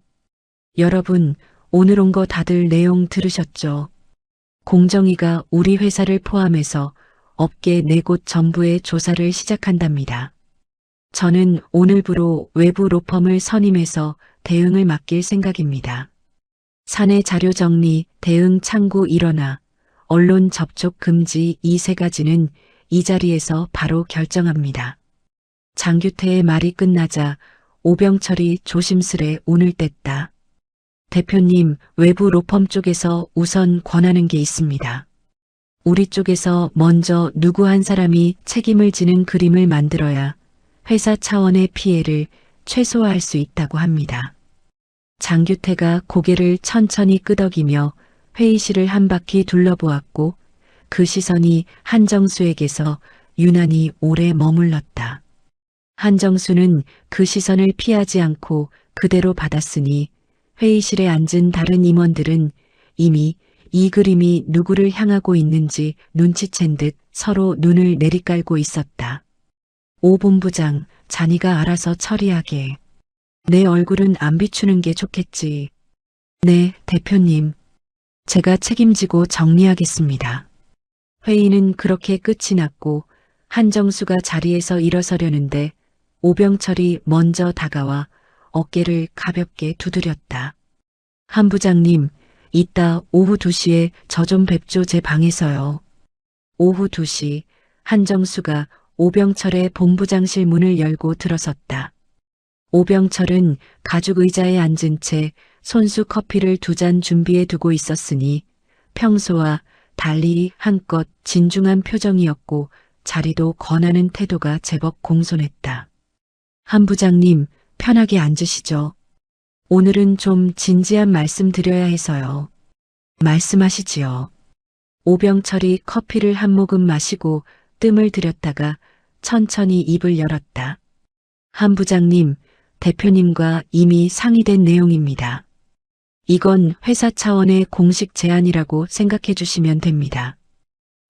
여러분, 오늘 온 거 다들 내용 들으셨죠? 공정위가 우리 회사를 포함해서 업계 4곳 전부의 조사를 시작한답니다. 저는 오늘부로 외부 로펌을 선임해서 대응을 맡길 생각입니다. 사내 자료 정리, 대응 창구 일원화, 언론 접촉 금지 이 3가지는 이 자리에서 바로 결정합니다. 장규태의 말이 끝나자 오병철이 조심스레 운을 뗐다. 대표님, 외부 로펌 쪽에서 우선 권하는 게 있습니다. 우리 쪽에서 먼저 누구 한 사람이 책임을 지는 그림을 만들어야 회사 차원의 피해를 최소화할 수 있다고 합니다. 장규태가 고개를 천천히 끄덕이며 회의실을 한 바퀴 둘러보았고 그 시선이 한정수에게서 유난히 오래 머물렀다. 한정수는 그 시선을 피하지 않고 그대로 받았으니 회의실에 앉은 다른 임원들은 이미 이 그림이 누구를 향하고 있는지 눈치챈 듯 서로 눈을 내리깔고 있었다. 오 본부장, 자니가 알아서 처리하게. 내 얼굴은 안 비추는 게 좋겠지. 네, 대표님. 제가 책임지고 정리하겠습니다. 회의는 그렇게 끝이 났고 한정수가 자리에서 일어서려는데 오병철이 먼저 다가와 어깨를 가볍게 두드렸다. 한 부장님, 이따 오후 2시에 저 좀 뵙죠 제 방에서요. 오후 2시 한정수가 오병철의 본부장실 문을 열고 들어섰다. 오병철은 가죽 의자에 앉은 채 손수 커피를 2잔 준비해 두고 있었으니 평소와 달리 한껏 진중한 표정이었고 자리도 권하는 태도가 제법 공손했다. 한 부장님, 편하게 앉으시죠. 오늘은 좀 진지한 말씀 드려야 해서요. 말씀하시지요. 오병철이 커피를 한 모금 마시고 뜸을 들였다가 천천히 입을 열었다. 한 부장님, 대표님과 이미 상의된 내용입니다. 이건 회사 차원의 공식 제안이라고 생각해 주시면 됩니다.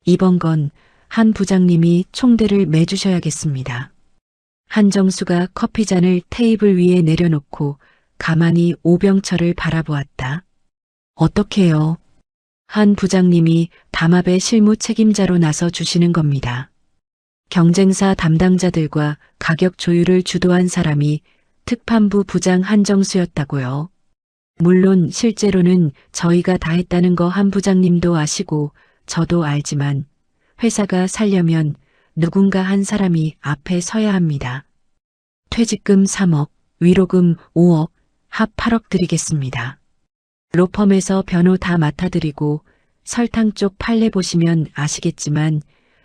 이번 건 한 부장님이 총대를 매주셔야겠습니다. 한정수가 커피잔을 테이블 위에 내려놓고 가만히 오병철을 바라보았다. 어떻게 해요? 한 부장님이 담합의 실무 책임자로 나서 주시는 겁니다. 경쟁사 담당자들과 가격 조율을 주도한 사람이 특판부 부장 한정수였다고요. 물론 실제로는 저희가 다 했다는 거 한 부장님도 아시고 저도 알지만 회사가 살려면 누군가 한 사람이 앞에 서야 합니다. 퇴직금 3억, 위로금 5억, 합 8억 드리겠습니다. 로펌에서 변호 다 맡아드리고 설탕 쪽 판례 보시면 아시겠지만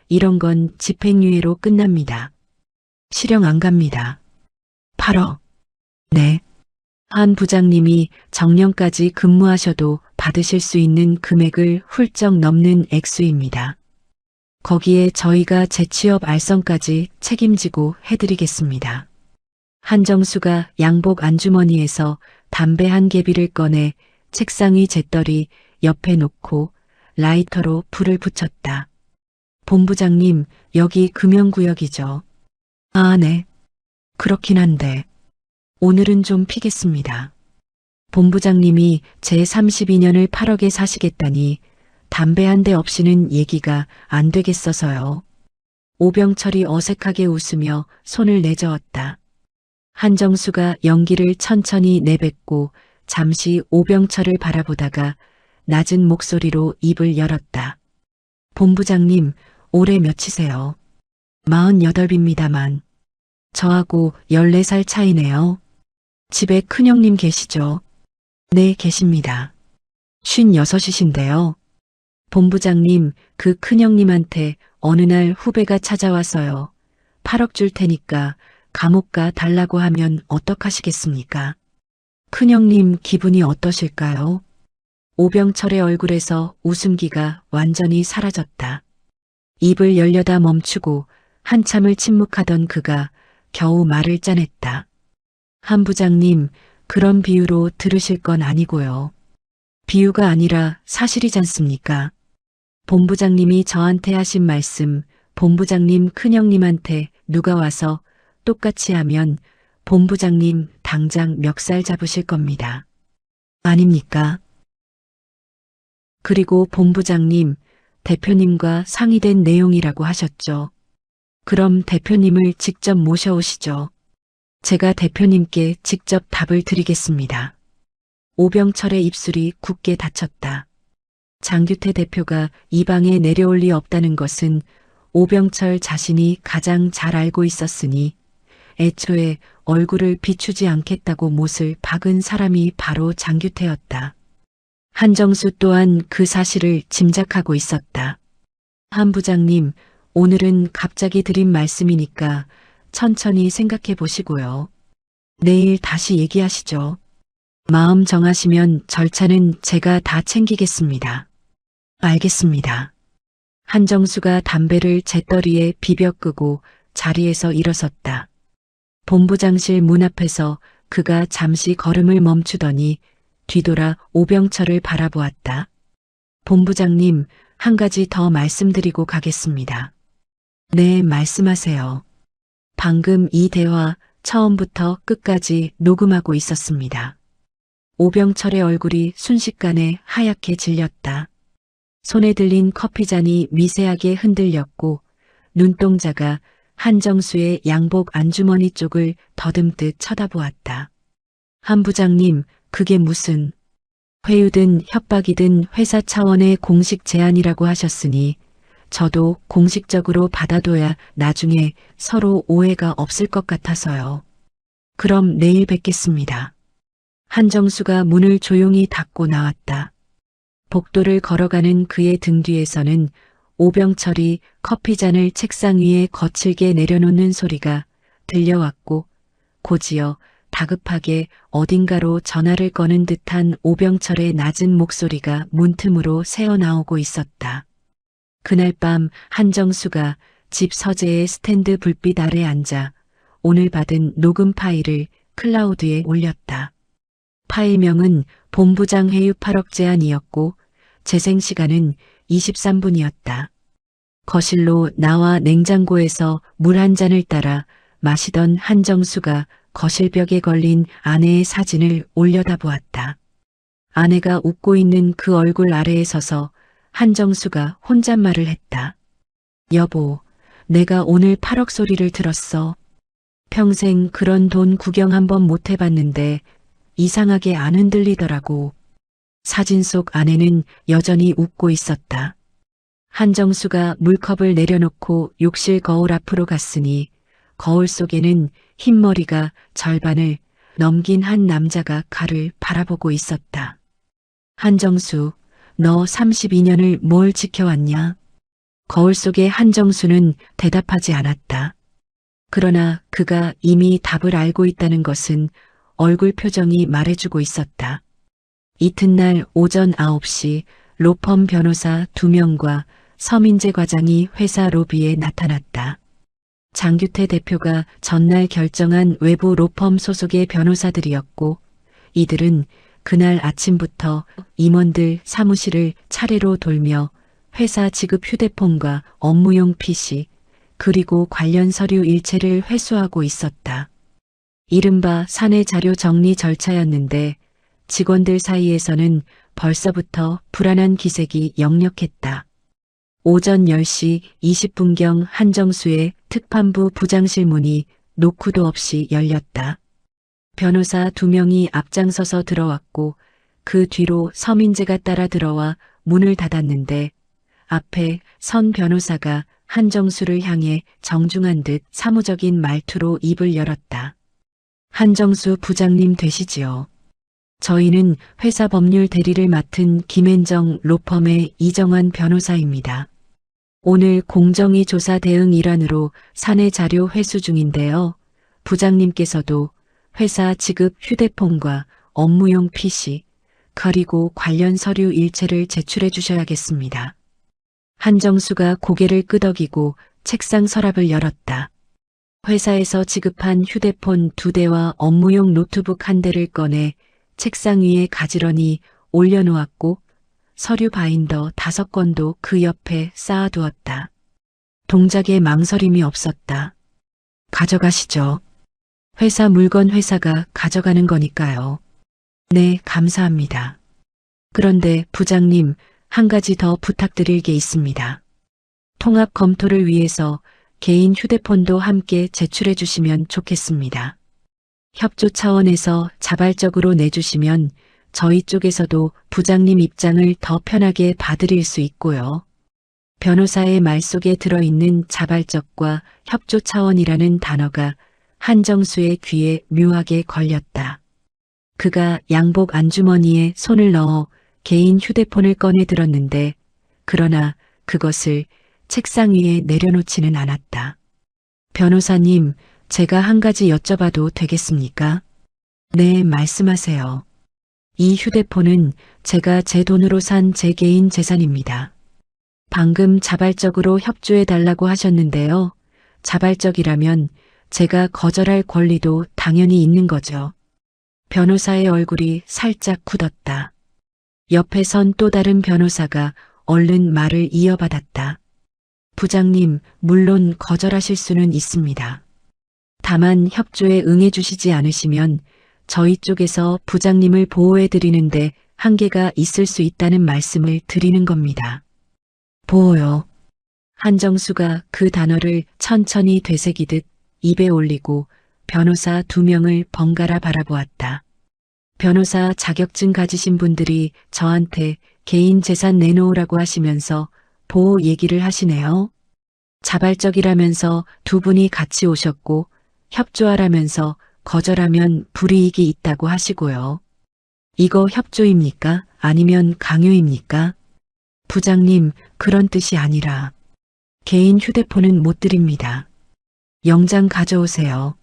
이런 건 집행유예로 끝납니다. 실형 안 갑니다. 8억. 네. 한 부장님이 정년까지 근무하셔도 받으실 수 있는 금액을 훌쩍 넘는 액수입니다. 거기에 저희가 재취업 알선까지 책임지고 해드리겠습니다. 한정수가 양복 안주머니에서 담배 한 개비를 꺼내 책상 위 재떨이 옆에 놓고 라이터로 불을 붙였다. 본부장님, 여기 금연구역이죠. 아, 네. 그렇긴 한데 오늘은 좀 피겠습니다. 본부장님이 제 32년을 8억에 사시겠다니 담배 한 대 없이는 얘기가 안 되겠어서요. 오병철이 어색하게 웃으며 손을 내저었다. 한정수가 연기를 천천히 내뱉고 잠시 오병철을 바라보다가 낮은 목소리로 입을 열었다. 본부장님, 올해 몇이세요? 48입니다만. 저하고 14살 차이네요. 집에 큰형님 계시죠? 네, 계십니다. 56이신데요. 본부장님, 그 큰형님한테 어느 날 후배가 찾아와서요. 8억 줄 테니까 감옥 가 달라고 하면 어떡하시겠습니까? 큰형님 기분이 어떠실까요? 오병철의 얼굴에서 웃음기가 완전히 사라졌다. 입을 열려다 멈추고 한참을 침묵하던 그가 겨우 말을 짜냈다. 한 부장님, 그런 비유로 들으실 건 아니고요. 비유가 아니라 사실이잖습니까? 본부장님이 저한테 하신 말씀, 본부장님 큰형님한테 누가 와서 똑같이 하면 본부장님 당장 멱살 잡으실 겁니다. 아닙니까? 그리고 본부장님, 대표님과 상의된 내용이라고 하셨죠. 그럼 대표님을 직접 모셔오시죠. 제가 대표님께 직접 답을 드리겠습니다. 오병철의 입술이 굳게 닫혔다. 장규태 대표가 이 방에 내려올 리 없다는 것은 오병철 자신이 가장 잘 알고 있었으니 애초에 얼굴을 비추지 않겠다고 못을 박은 사람이 바로 장규태였다. 한정수 또한 그 사실을 짐작하고 있었다. 한 부장님, 오늘은 갑자기 드린 말씀이니까 천천히 생각해 보시고요. 내일 다시 얘기하시죠. 마음 정하시면 절차는 제가 다 챙기겠습니다. 알겠습니다. 한정수가 담배를 재떨이에 비벼 끄고 자리에서 일어섰다. 본부장실 문 앞에서 그가 잠시 걸음을 멈추더니 뒤돌아 오병철을 바라보았다. 본부장님, 한 가지 더 말씀드리고 가겠습니다. 네, 말씀하세요. 방금 이 대화 처음부터 끝까지 녹음하고 있었습니다. 오병철의 얼굴이 순식간에 하얗게 질렸다. 손에 들린 커피잔이 미세하게 흔들렸고 눈동자가 한정수의 양복 안주머니 쪽을 더듬듯 쳐다보았다. 한 부장님, 그게 무슨 회유든 협박이든 회사 차원의 공식 제안이라고 하셨으니 저도 공식적으로 받아둬야 나중에 서로 오해가 없을 것 같아서요. 그럼 내일 뵙겠습니다. 한정수가 문을 조용히 닫고 나왔다. 복도를 걸어가는 그의 등 뒤에서는 오병철이 커피잔을 책상 위에 거칠게 내려놓는 소리가 들려왔고 곧이어 다급하게 어딘가로 전화를 거는 듯한 오병철의 낮은 목소리가 문틈으로 새어나오고 있었다. 그날 밤 한정수가 집 서재의 스탠드 불빛 아래 앉아 오늘 받은 녹음 파일을 클라우드에 올렸다. 파일명은 본부장 회유 8억 제안이었고 재생시간은 23분이었다. 거실로 나와 냉장고에서 물 한 잔을 따라 마시던 한정수가 거실벽에 걸린 아내의 사진을 올려다보았다. 아내가 웃고 있는 그 얼굴 아래에 서서 한정수가 혼잣말을 했다. 여보, 내가 오늘 8억 소리를 들었어. 평생 그런 돈 구경 한번 못 해봤는데 이상하게 안 흔들리더라고. 사진 속 아내는 여전히 웃고 있었다. 한정수가 물컵을 내려놓고 욕실 거울 앞으로 갔으니 거울 속에는 흰머리가 절반을 넘긴 한 남자가 그를 바라보고 있었다. 한정수, 너 32년을 뭘 지켜왔냐? 거울 속의 한정수는 대답하지 않았다. 그러나 그가 이미 답을 알고 있다는 것은 얼굴 표정이 말해주고 있었다. 이튿날 오전 9시 로펌 변호사 2명과 서민재 과장이 회사 로비에 나타났다. 장규태 대표가 전날 결정한 외부 로펌 소속의 변호사들이었고 이들은 그날 아침부터 임원들 사무실을 차례로 돌며 회사 지급 휴대폰과 업무용 PC 그리고 관련 서류 일체를 회수하고 있었다. 이른바 사내 자료 정리 절차였는데 직원들 사이에서는 벌써부터 불안한 기색이 역력했다. 오전 10시 20분경 한정수의 특판부 부장실 문이 노크도 없이 열렸다. 변호사 2명이 앞장서서 들어왔고 그 뒤로 서민재가 따라 들어와 문을 닫았는데 앞에 선 변호사가 한정수를 향해 정중한 듯 사무적인 말투로 입을 열었다. 한정수 부장님 되시지요. 저희는 회사 법률 대리를 맡은 김앤정 로펌의 이정환 변호사입니다. 오늘 공정위 조사 대응 일환으로 사내 자료 회수 중인데요. 부장님께서도 회사 지급 휴대폰과 업무용 PC 그리고 관련 서류 일체를 제출해 주셔야겠습니다. 한정수가 고개를 끄덕이고 책상 서랍을 열었다. 회사에서 지급한 휴대폰 2대와 업무용 노트북 1대를 꺼내 책상 위에 가지런히 올려놓았고 서류 바인더 5건도 그 옆에 쌓아두었다. 동작에 망설임이 없었다. 가져가시죠. 회사 물건 회사가 가져가는 거니까요. 네, 감사합니다. 그런데 부장님, 한 가지 더 부탁드릴 게 있습니다. 통합 검토를 위해서 개인 휴대폰도 함께 제출해 주시면 좋겠습니다. 협조 차원에서 자발적으로 내주시면 저희 쪽에서도 부장님 입장을 더 편하게 봐드릴 수 있고요. 변호사의 말 속에 들어있는 자발적과 협조 차원이라는 단어가 한정수의 귀에 묘하게 걸렸다. 그가 양복 안주머니에 손을 넣어 개인 휴대폰을 꺼내 들었는데 그러나 그것을 책상 위에 내려놓지는 않았다. 변호사님, 제가 한 가지 여쭤봐도 되겠습니까? 네, 말씀하세요. 이 휴대폰은 제가 제 돈으로 산 제 개인 재산입니다. 방금 자발적으로 협조해 달라고 하셨는데요. 자발적이라면 제가 거절할 권리도 당연히 있는 거죠. 변호사의 얼굴이 살짝 굳었다. 옆에 선 또 다른 변호사가 얼른 말을 이어받았다. 부장님, 물론 거절하실 수는 있습니다. 다만 협조에 응해주시지 않으시면 저희 쪽에서 부장님을 보호해드리는데 한계가 있을 수 있다는 말씀을 드리는 겁니다. 보호요. 한정수가 그 단어를 천천히 되새기듯 입에 올리고 변호사 2명을 번갈아 바라보았다. 변호사 자격증 가지신 분들이 저한테 개인 재산 내놓으라고 하시면서 보호 얘기를 하시네요. 자발적이라면서 두 분이 같이 오셨고 협조하라면서 거절하면 불이익이 있다고 하시고요. 이거 협조입니까? 아니면 강요입니까? 부장님, 그런 뜻이 아니라 개인 휴대폰은 못 드립니다. 영장 가져오세요.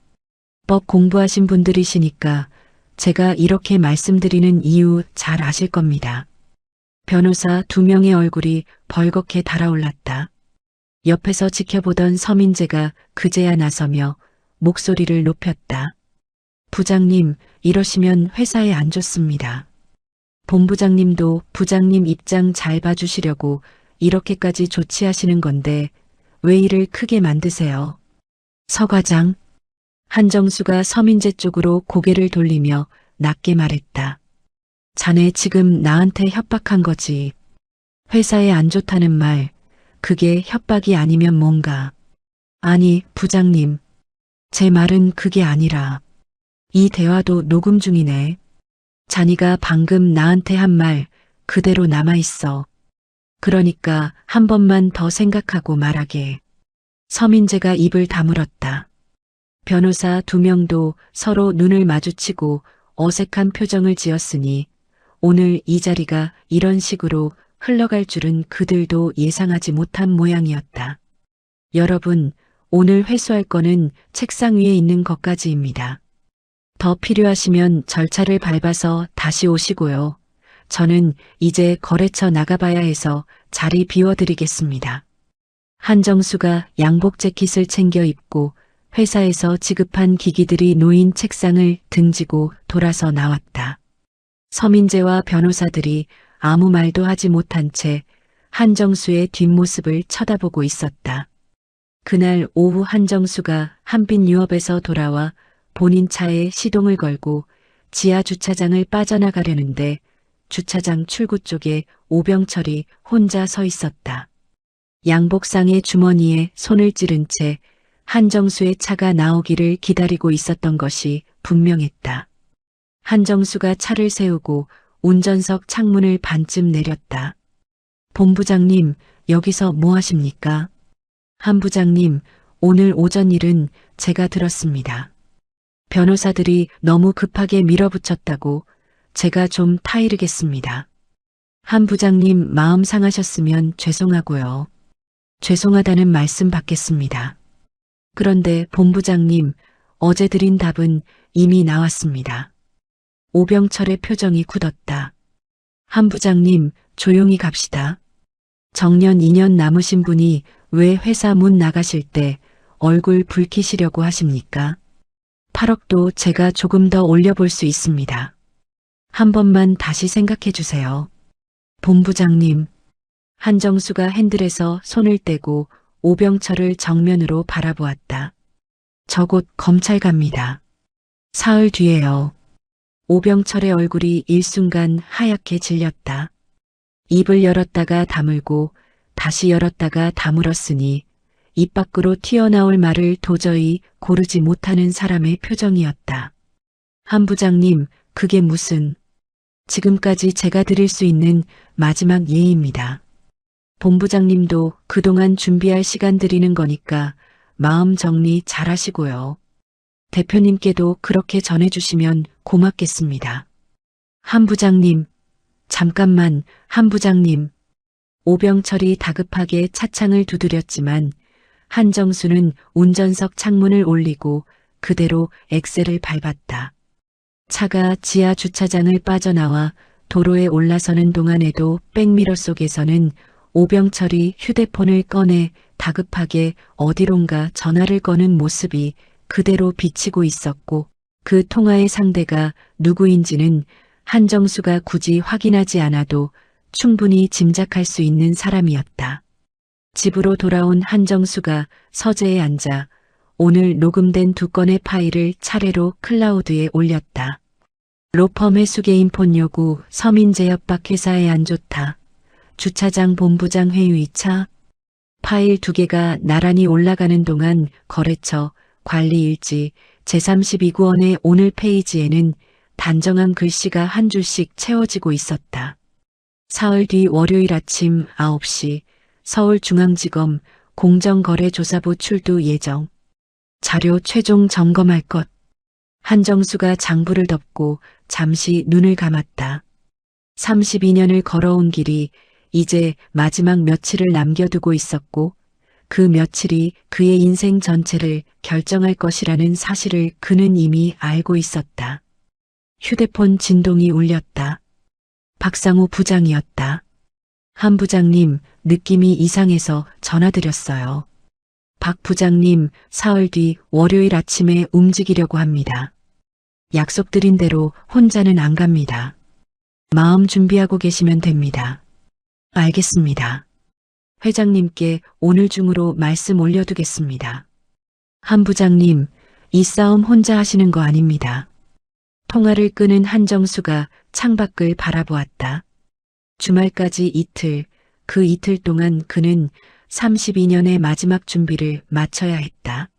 법 공부하신 분들이시니까 제가 이렇게 말씀드리는 이유 잘 아실 겁니다. 변호사 두 명의 얼굴이 벌겋게 달아올랐다. 옆에서 지켜보던 서민재가 그제야 나서며 목소리를 높였다. 부장님, 이러시면 회사에 안 좋습니다. 본부장님도 부장님 입장 잘 봐주시려고 이렇게까지 조치하시는 건데 왜 일을 크게 만드세요? 서 과장. 한정수가 서민재 쪽으로 고개를 돌리며 낮게 말했다. 자네 지금 나한테 협박한 거지. 회사에 안 좋다는 말, 그게 협박이 아니면 뭔가. 아니, 부장님. 제 말은 그게 아니라. 이 대화도 녹음 중이네. 자니가 방금 나한테 한 말 그대로 남아있어. 그러니까 한 번만 더 생각하고 말하게. 서민재가 입을 다물었다. 변호사 두 명도 서로 눈을 마주치고 어색한 표정을 지었으니 오늘 이 자리가 이런 식으로 흘러갈 줄은 그들도 예상하지 못한 모양이었다. 여러분, 오늘 회수할 거는 책상 위에 있는 것까지입니다. 더 필요하시면 절차를 밟아서 다시 오시고요. 저는 이제 거래처 나가봐야 해서 자리 비워드리겠습니다. 한정수가 양복 재킷을 챙겨 입고 회사에서 지급한 기기들이 놓인 책상을 등지고 돌아서 나왔다. 서민재와 변호사들이 아무 말도 하지 못한 채 한정수의 뒷모습을 쳐다보고 있었다. 그날 오후 한정수가 한빛유업에서 돌아와 본인 차에 시동을 걸고 지하 주차장을 빠져나가려는데 주차장 출구 쪽에 오병철이 혼자 서 있었다. 양복상의 주머니에 손을 찌른 채 한정수의 차가 나오기를 기다리고 있었던 것이 분명했다. 한정수가 차를 세우고 운전석 창문을 반쯤 내렸다. 본부장님, 여기서 뭐 하십니까? 한 부장님, 오늘 오전 일은 제가 들었습니다. 변호사들이 너무 급하게 밀어붙였다고 제가 좀 타이르겠습니다. 한 부장님 마음 상하셨으면 죄송하고요. 죄송하다는 말씀 받겠습니다. 그런데 본부장님, 어제 드린 답은 이미 나왔습니다. 오병철의 표정이 굳었다. 한 부장님, 조용히 갑시다. 정년 2년 남으신 분이 왜 회사 문 나가실 때 얼굴 붉히시려고 하십니까? 8억도 제가 조금 더 올려볼 수 있습니다. 한 번만 다시 생각해 주세요. 본부장님. 한정수가 핸들에서 손을 떼고 오병철을 정면으로 바라보았다. 저 곧 검찰 갑니다. 사흘 뒤에요. 오병철의 얼굴이 일순간 하얗게 질렸다. 입을 열었다가 다물고 다시 열었다가 다물었으니 입 밖으로 튀어나올 말을 도저히 고르지 못하는 사람의 표정이었다. 한 부장님, 그게 무슨... 지금까지 제가 드릴 수 있는 마지막 예의입니다. 본부장님도 그동안 준비할 시간 드리는 거니까 마음 정리 잘 하시고요. 대표님께도 그렇게 전해주시면 고맙겠습니다. 한 부장님, 잠깐만, 한 부장님. 오병철이 다급하게 차창을 두드렸지만 한정수는 운전석 창문을 올리고 그대로 엑셀을 밟았다. 차가 지하 주차장을 빠져나와 도로에 올라서는 동안에도 백미러 속에서는 오병철이 휴대폰을 꺼내 다급하게 어디론가 전화를 거는 모습이 그대로 비치고 있었고 그 통화의 상대가 누구인지는 한정수가 굳이 확인하지 않아도 충분히 짐작할 수 있는 사람이었다. 집으로 돌아온 한정수가 서재에 앉아 오늘 녹음된 두 건의 파일을 차례로 클라우드에 올렸다. 로펌 회수개인 폰 요구, 서민재 협박 회사에 안 좋다. 주차장 본부장 회유이차. 파일 두 개가 나란히 올라가는 동안 거래처, 관리일지, 제32구원의 오늘 페이지에는 단정한 글씨가 한 줄씩 채워지고 있었다. 사흘 뒤 월요일 아침 9시 서울중앙지검 공정거래조사부 출두 예정. 자료 최종 점검할 것. 한정수가 장부를 덮고 잠시 눈을 감았다. 32년을 걸어온 길이 이제 마지막 며칠을 남겨두고 있었고 그 며칠이 그의 인생 전체를 결정할 것이라는 사실을 그는 이미 알고 있었다. 휴대폰 진동이 울렸다. 박상우 부장이었다. 한 부장님, 느낌이 이상해서 전화드렸어요. 박 부장님, 사흘 뒤 월요일 아침에 움직이려고 합니다. 약속드린 대로 혼자는 안 갑니다. 마음 준비하고 계시면 됩니다. 알겠습니다. 회장님께 오늘 중으로 말씀 올려두겠습니다. 한 부장님, 이 싸움 혼자 하시는 거 아닙니다. 통화를 끄는 한정수가 창밖을 바라보았다. 주말까지 이틀, 그 이틀 동안 그는 32년의 마지막 준비를 마쳐야 했다.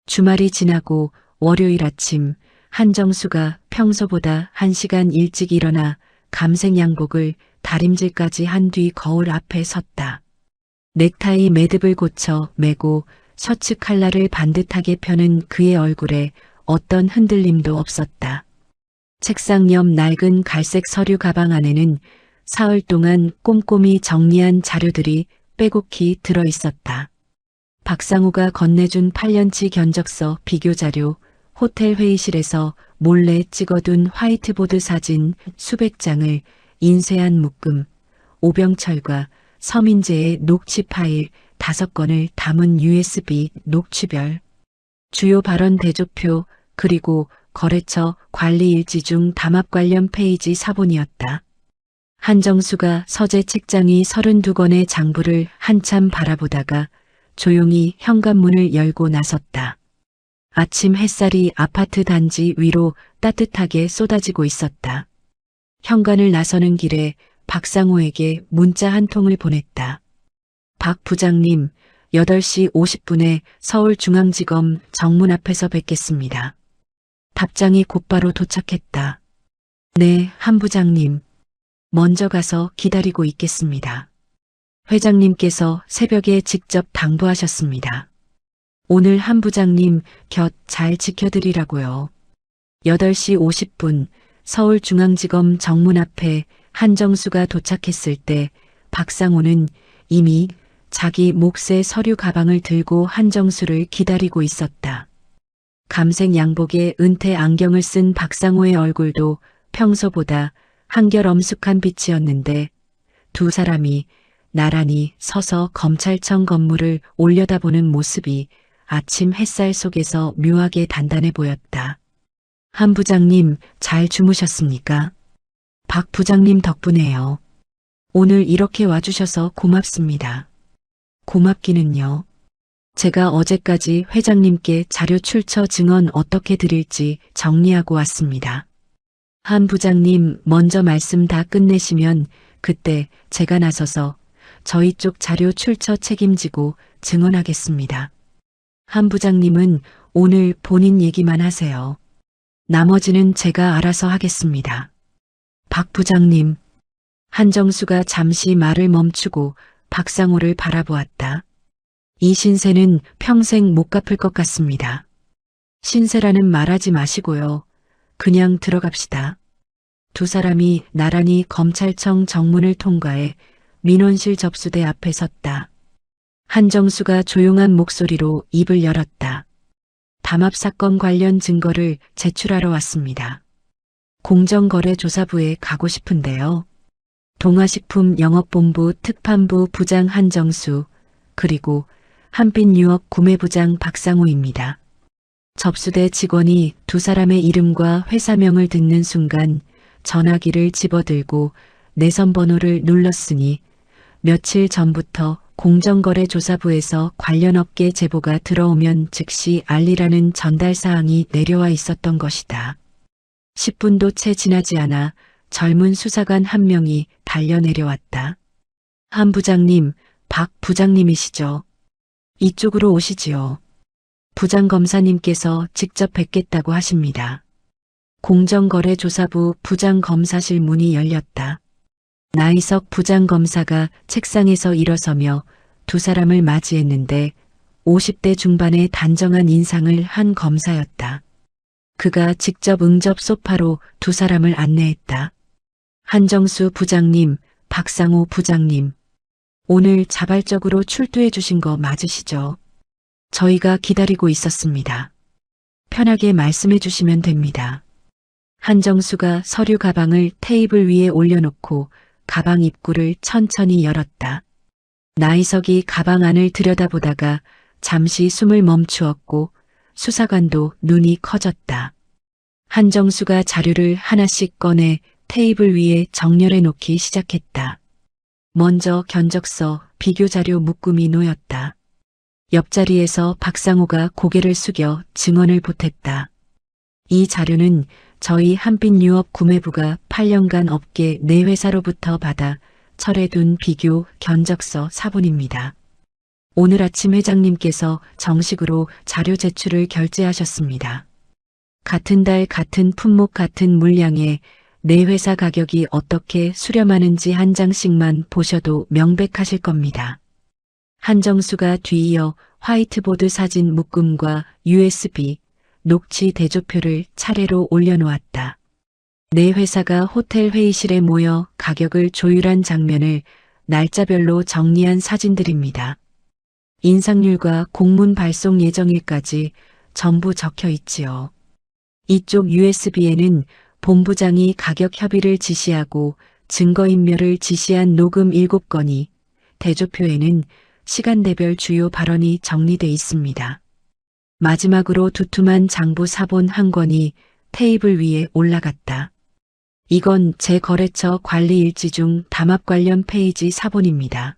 주말이 지나고 월요일 아침 한정수가 평소보다 1시간 일찍 일어나 감색 양복을 다림질까지 한 뒤 거울 앞에 섰다. 넥타이 매듭을 고쳐 매고 셔츠 칼라를 반듯하게 펴는 그의 얼굴에 어떤 흔들림도 없었다. 책상 옆 낡은 갈색 서류 가방 안에는 사흘 동안 꼼꼼히 정리한 자료들이 빼곡히 들어 있었다. 박상우가 건네준 8년치 견적서 비교자료, 호텔 회의실에서 몰래 찍어둔 화이트보드 사진 수백 장을 인쇄한 묶음, 오병철과 서민재의 녹취 파일 5건을 담은 USB 녹취별, 주요 발언 대조표 그리고 거래처 관리 일지 중 담합 관련 페이지 사본이었다. 한정수가 서재 책장이 32권의 장부를 한참 바라보다가 조용히 현관문을 열고 나섰다. 아침 햇살이 아파트 단지 위로 따뜻하게 쏟아지고 있었다. 현관을 나서는 길에 박상우에게 문자 한 통을 보냈다. 박 부장님, 8시 50분에 서울중앙지검 정문 앞에서 뵙겠습니다. 답장이 곧바로 도착했다. 네, 한 부장님. 먼저 가서 기다리고 있겠습니다. 회장님께서 새벽에 직접 당부하셨습니다. 오늘 한 부장님 곁 잘 지켜드리라고요. 8시 50분 서울중앙지검 정문 앞에 한정수가 도착했을 때 박상우는 이미 자기 몫의 서류 가방을 들고 한정수를 기다리고 있었다. 감색 양복에 은퇴 안경을 쓴 박상우의 얼굴도 평소보다 한결 엄숙한 빛이었는데 두 사람이 나란히 서서 검찰청 건물을 올려다보는 모습이 아침 햇살 속에서 묘하게 단단해 보였다. 한 부장님 잘 주무셨습니까? 박 부장님 덕분에요. 오늘 이렇게 와주셔서 고맙습니다. 고맙기는요. 제가 어제까지 회장님께 자료 출처 증언 어떻게 드릴지 정리하고 왔습니다. 한 부장님 먼저 말씀 다 끝내시면 그때 제가 나서서 저희 쪽 자료 출처 책임지고 증언하겠습니다. 한 부장님은 오늘 본인 얘기만 하세요. 나머지는 제가 알아서 하겠습니다. 박 부장님. 한정수가 잠시 말을 멈추고 박상우를 바라보았다. 이 신세는 평생 못 갚을 것 같습니다. 신세라는 말하지 마시고요. 그냥 들어갑시다. 두 사람이 나란히 검찰청 정문을 통과해 민원실 접수대 앞에 섰다. 한정수가 조용한 목소리로 입을 열었다. 담합 사건 관련 증거를 제출하러 왔습니다. 공정거래조사부에 가고 싶은데요. 동아식품 영업본부 특판부 부장 한정수 그리고 한빛유업 구매부장 박상우입니다. 접수대 직원이 두 사람의 이름과 회사명을 듣는 순간 전화기를 집어들고 내선 번호를 눌렀으니 며칠 전부터 공정거래조사부에서 관련 업계 제보가 들어오면 즉시 알리라는 전달사항이 내려와 있었던 것이다. 10분도 채 지나지 않아 젊은 수사관 한 명이 달려 내려왔다. 한 부장님, 박 부장님이시죠? 이쪽으로 오시지요. 부장검사님께서 직접 뵙겠다고 하십니다. 공정거래조사부 부장검사실 문이 열렸다. 나이석 부장검사가 책상에서 일어서며 두 사람을 맞이했는데 50대 중반의 단정한 인상을 한 검사였다. 그가 직접 응접 소파로 두 사람을 안내했다. 한정수 부장님, 박상호 부장님. 오늘 자발적으로 출두해 주신 거 맞으시죠? 저희가 기다리고 있었습니다. 편하게 말씀해 주시면 됩니다. 한정수가 서류 가방을 테이블 위에 올려놓고 가방 입구를 천천히 열었다. 나이석이 가방 안을 들여다보다가 잠시 숨을 멈추었고 수사관도 눈이 커졌다. 한정수가 자료를 하나씩 꺼내 테이블 위에 정렬해 놓기 시작했다. 먼저 견적서, 비교자료 묶음이 놓였다. 옆자리에서 박상호가 고개를 숙여 증언을 보탰다. 이 자료는 저희 한빛유업 구매부가 8년간 업계 내 회사로부터 받아 철회둔 비교 견적서 사본입니다. 오늘 아침 회장님께서 정식으로 자료 제출을 결재하셨습니다. 같은 달 같은 품목 같은 물량에 내 회사 가격이 어떻게 수렴하는지 한 장씩만 보셔도 명백하실 겁니다. 한정수가 뒤이어 화이트보드 사진 묶음과 USB, 녹취 대조표를 차례로 올려놓았다. 내 회사가 호텔 회의실에 모여 가격을 조율한 장면을 날짜별로 정리한 사진들입니다. 인상률과 공문 발송 예정일까지 전부 적혀 있지요. 이쪽 USB에는 본부장이 가격 협의를 지시하고 증거인멸을 지시한 녹음 7건이, 대조표에는 시간대별 주요 발언이 정리돼 있습니다. 마지막으로 두툼한 장부 사본 한 권이 테이블 위에 올라갔다. 이건 제 거래처 관리 일지 중 담합 관련 페이지 사본입니다.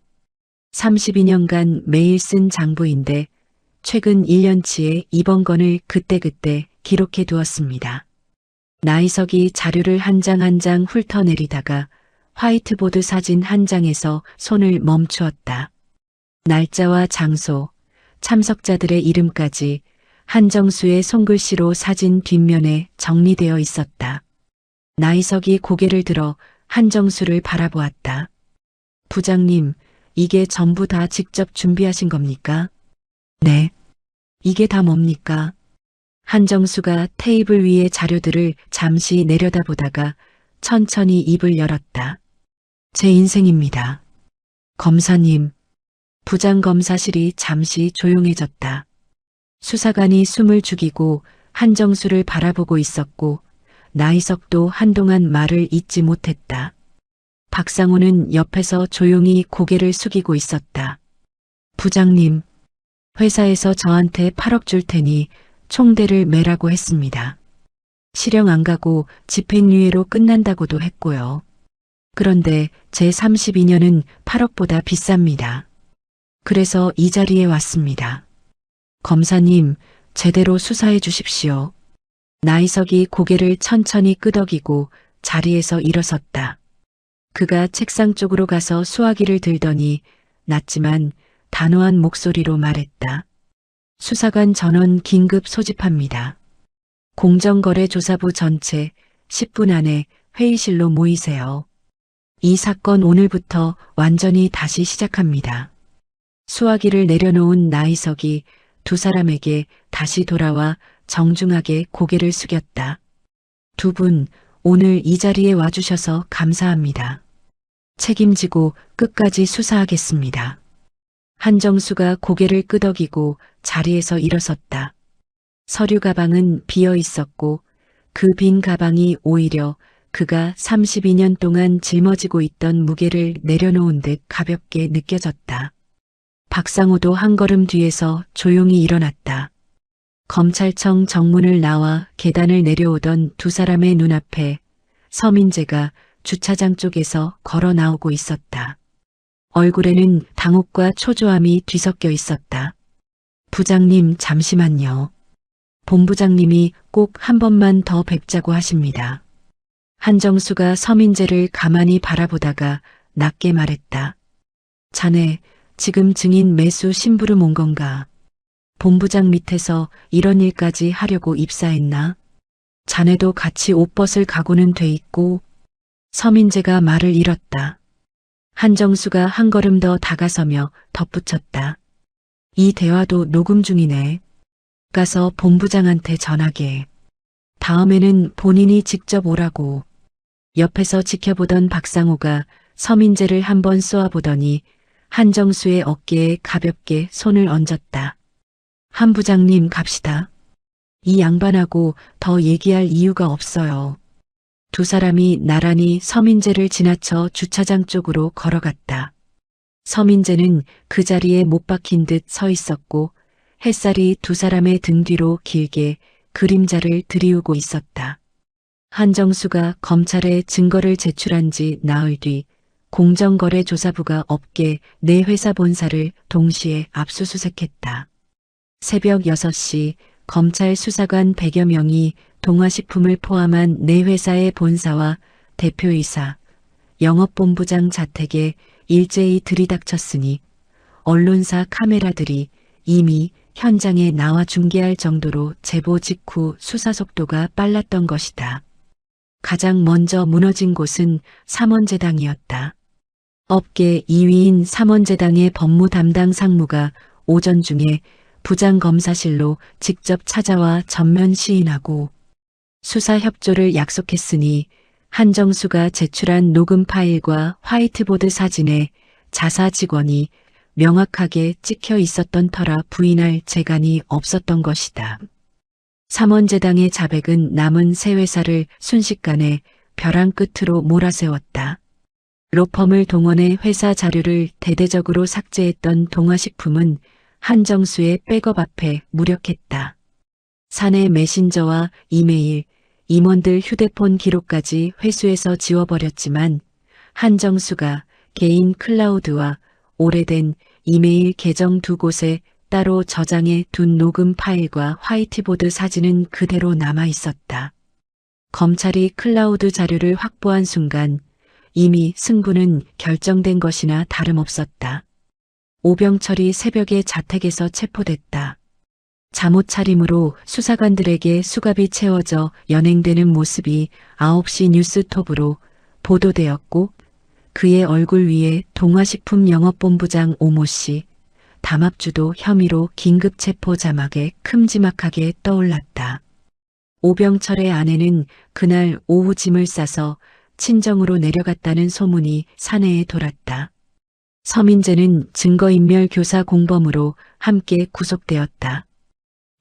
32년간 매일 쓴 장부인데 최근 1년치의 이번 건을 그때그때 기록해 두었습니다. 나이석이 자료를 한 장 한 장 훑어내리다가 화이트보드 사진 한 장에서 손을 멈추었다. 날짜와 장소, 참석자들의 이름까지 한정수의 손글씨로 사진 뒷면에 정리되어 있었다. 나이석이 고개를 들어 한정수를 바라보았다. 부장님, 이게 전부 다 직접 준비하신 겁니까? 네. 이게 다 뭡니까? 한정수가 테이블 위의 자료들을 잠시 내려다보다가 천천히 입을 열었다. 제 인생입니다. 검사님. 부장검사실이 잠시 조용해졌다. 수사관이 숨을 죽이고 한정수를 바라보고 있었고 나이석도 한동안 말을 잇지 못했다. 박상호는 옆에서 조용히 고개를 숙이고 있었다. 부장님, 회사에서 저한테 8억 줄 테니 총대를 매라고 했습니다. 실형 안 가고 집행유예로 끝난다고도 했고요. 그런데 제 32년은 8억보다 비쌉니다. 그래서 이 자리에 왔습니다. 검사님, 제대로 수사해 주십시오. 나이석이 고개를 천천히 끄덕이고 자리에서 일어섰다. 그가 책상 쪽으로 가서 수화기를 들더니 낮지만 단호한 목소리로 말했다. 수사관 전원 긴급 소집합니다. 공정거래조사부 전체 10분 안에 회의실로 모이세요. 이 사건 오늘부터 완전히 다시 시작합니다. 수화기를 내려놓은 나이석이 두 사람에게 다시 돌아와 정중하게 고개를 숙였다. 두 분 오늘 이 자리에 와주셔서 감사합니다. 책임지고 끝까지 수사하겠습니다. 한정수가 고개를 끄덕이고 자리에서 일어섰다. 서류 가방은 비어 있었고 그 빈 가방이 오히려 그가 32년 동안 짊어지고 있던 무게를 내려놓은 듯 가볍게 느껴졌다. 박상호도 한 걸음 뒤에서 조용히 일어났다. 검찰청 정문을 나와 계단을 내려오던 두 사람의 눈앞에 서민재가 주차장 쪽에서 걸어 나오고 있었다. 얼굴에는 당혹과 초조함이 뒤섞여 있었다. 부장님 잠시만요. 본부장님이 꼭 한 번만 더 뵙자고 하십니다. 한정수가 서민재를 가만히 바라보다가 낮게 말했다. 자네 지금 증인 매수 심부름 온 건가? 본부장 밑에서 이런 일까지 하려고 입사했나? 자네도 같이 옷 벗을 각오는 돼 있고. 서민재가 말을 잃었다. 한정수가 한 걸음 더 다가서며 덧붙였다. 이 대화도 녹음 중이네. 가서 본부장한테 전하게. 다음에는 본인이 직접 오라고. 옆에서 지켜보던 박상호가 서민재를 한번 쏘아보더니 한정수의 어깨에 가볍게 손을 얹었다. 한 부장님 갑시다. 이 양반하고 더 얘기할 이유가 없어요. 두 사람이 나란히 서민재를 지나쳐 주차장 쪽으로 걸어갔다. 서민재는 그 자리에 못 박힌 듯 서 있었고 햇살이 두 사람의 등 뒤로 길게 그림자를 드리우고 있었다. 한정수가 검찰에 증거를 제출한 지 나흘 뒤 공정거래조사부가 업계 내 회사 본사를 동시에 압수수색했다. 새벽 6시 검찰 수사관 100여 명이 동아식품을 포함한 네 회사의 본사와 대표이사, 영업본부장 자택에 일제히 들이닥쳤으니 언론사 카메라들이 이미 현장에 나와 중계할 정도로 제보 직후 수사 속도가 빨랐던 것이다. 가장 먼저 무너진 곳은 삼원재당이었다. 업계 2위인 삼원재당의 법무 담당 상무가 오전 중에 부장검사실로 직접 찾아와 전면 시인하고 수사 협조를 약속했으니 한정수가 제출한 녹음 파일과 화이트보드 사진에 자사 직원이 명확하게 찍혀 있었던 터라 부인할 재간이 없었던 것이다. 삼원재당의 자백은 남은 세 회사를 순식간에 벼랑 끝으로 몰아세웠다. 로펌을 동원해 회사 자료를 대대적으로 삭제했던 동아식품은 한정수의 백업 앞에 무력했다. 사내 메신저와 이메일, 임원들 휴대폰 기록까지 회수해서 지워버렸지만 한정수가 개인 클라우드와 오래된 이메일 계정 두 곳에 따로 저장해 둔 녹음 파일과 화이트보드 사진은 그대로 남아 있었다. 검찰이 클라우드 자료를 확보한 순간 이미 승부는 결정된 것이나 다름없었다. 오병철이 새벽에 자택에서 체포됐다. 잠옷 차림으로 수사관들에게 수갑이 채워져 연행되는 모습이 9시 뉴스톱으로 보도되었고 그의 얼굴 위에 동아식품 영업본부장 오모 씨, 담합주도 혐의로 긴급 체포 자막에 큼지막하게 떠올랐다. 오병철의 아내는 그날 오후 짐을 싸서 친정으로 내려갔다는 소문이 사내에 돌았다. 서민재는 증거인멸 교사 공범으로 함께 구속되었다.